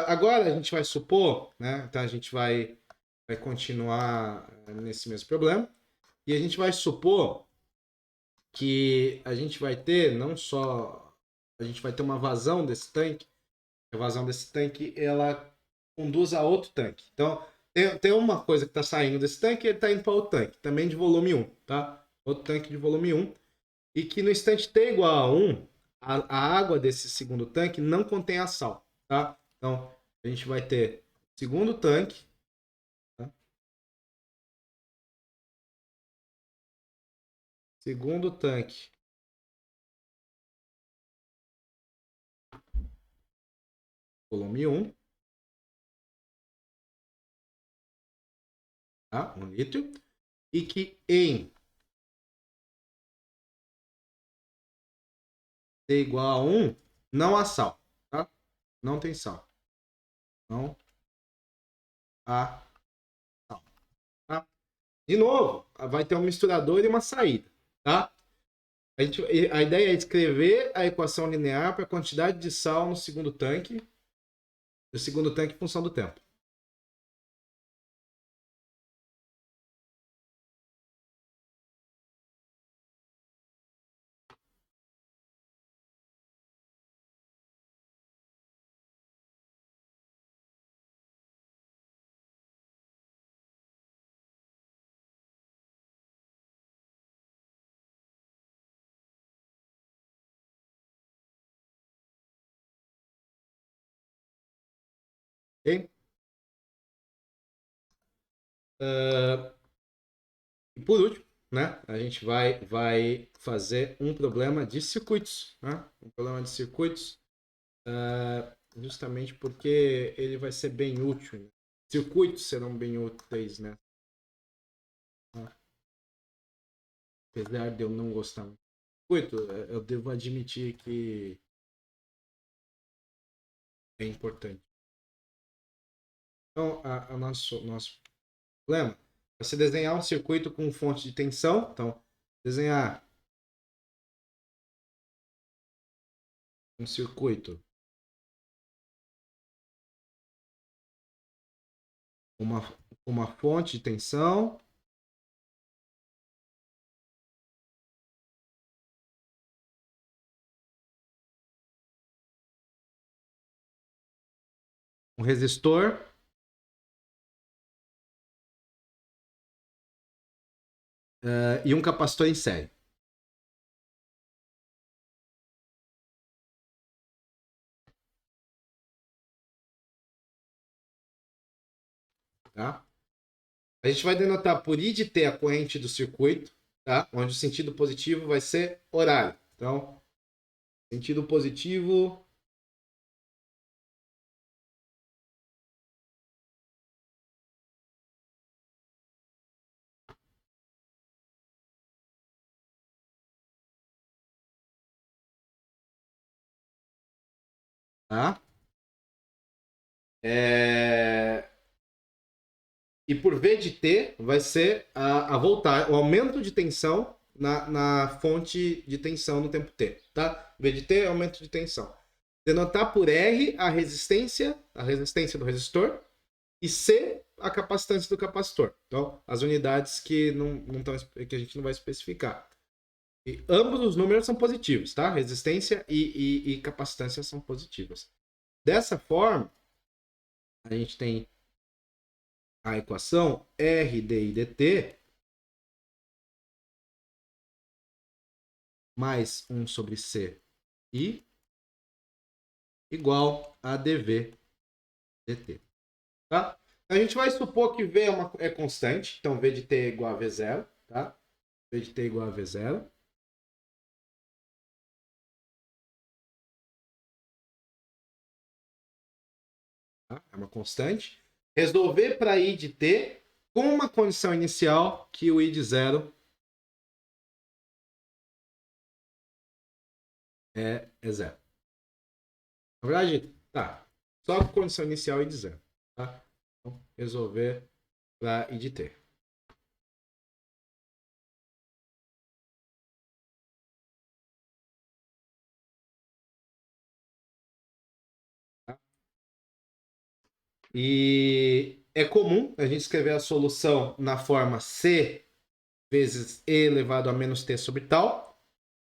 Agora a gente vai supor, né? Então a gente vai continuar nesse mesmo problema. E a gente vai supor que a gente vai ter não só. A gente vai ter uma vazão desse tanque. A vazão desse tanque ela conduz a outro tanque. Então, tem uma coisa que está saindo desse tanque e ele está indo para outro tanque, também de volume 1, tá? Outro tanque de volume 1. E que no instante t igual a 1, a água desse segundo tanque não contém a sal, tá? Então, a gente vai ter segundo tanque, tá? Segundo tanque, volume 1, tá? 1 litro. E que em t igual a 1, não há sal, tá? Não tem sal. Não há sal, tá? De novo, vai ter um misturador e uma saída, tá? A ideia é escrever a equação linear para a quantidade de sal no segundo tanque, em função do tempo. Ok? E por último, né, a gente vai fazer um problema de circuitos. Né? Um problema de circuitos, justamente porque ele vai ser bem útil. Né? Circuitos serão bem úteis, né? Apesar de eu não gostar muito de circuito, eu devo admitir que é importante. Então, o nosso problema é você desenhar um circuito com fonte de tensão. Então, desenhar um circuito, uma fonte de tensão, um resistor e um capacitor em série. Tá? A gente vai denotar por I de T a corrente do circuito, tá? Onde o sentido positivo vai ser horário. Então, sentido positivo tá? E por V de T vai ser a voltar, o aumento de tensão na fonte de tensão no tempo T, tá? V de T é aumento de tensão. Denotar por R a resistência do resistor, e C a capacitância do capacitor. Então, as unidades que, que a gente não vai especificar. E ambos os números são positivos, tá? Resistência e capacitância são positivas. Dessa forma, a gente tem a equação R dI dt mais 1 sobre C I igual a dV dt. Tá? A gente vai supor que V é constante, então V de T é igual a V0, tá? V de T é igual a V0. Tá? É uma constante. Resolver para I de T com uma condição inicial que o I de 0 é 0. Na verdade, tá. Só com condição inicial I de 0. Tá? Então, resolver para I de T. Tá? E é comum a gente escrever a solução na forma C vezes E elevado a menos T sobre tal.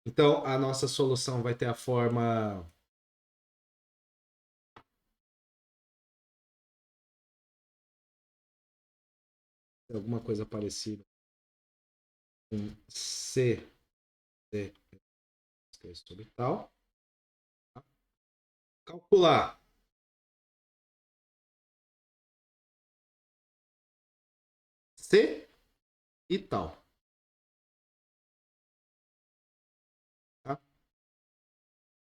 Então, a nossa solução vai ter a forma alguma coisa parecida com C, T sobre tal. Calcular C e tal. Tá?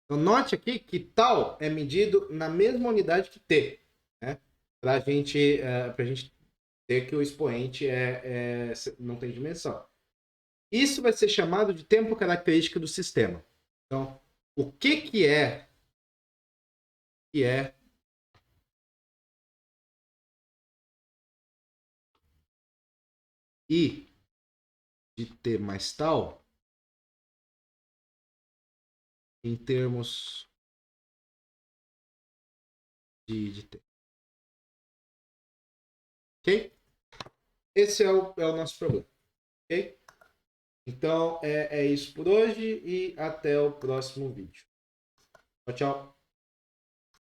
Então, note aqui que tal é medido na mesma unidade que T. Né? Para a gente ter que o expoente não tem dimensão. Isso vai ser chamado de tempo característico do sistema. Então, o que é I de T mais tal em termos de I de T. Ok? Esse é o nosso problema. Ok? Então, é isso por hoje e até o próximo vídeo. Tchau, tchau.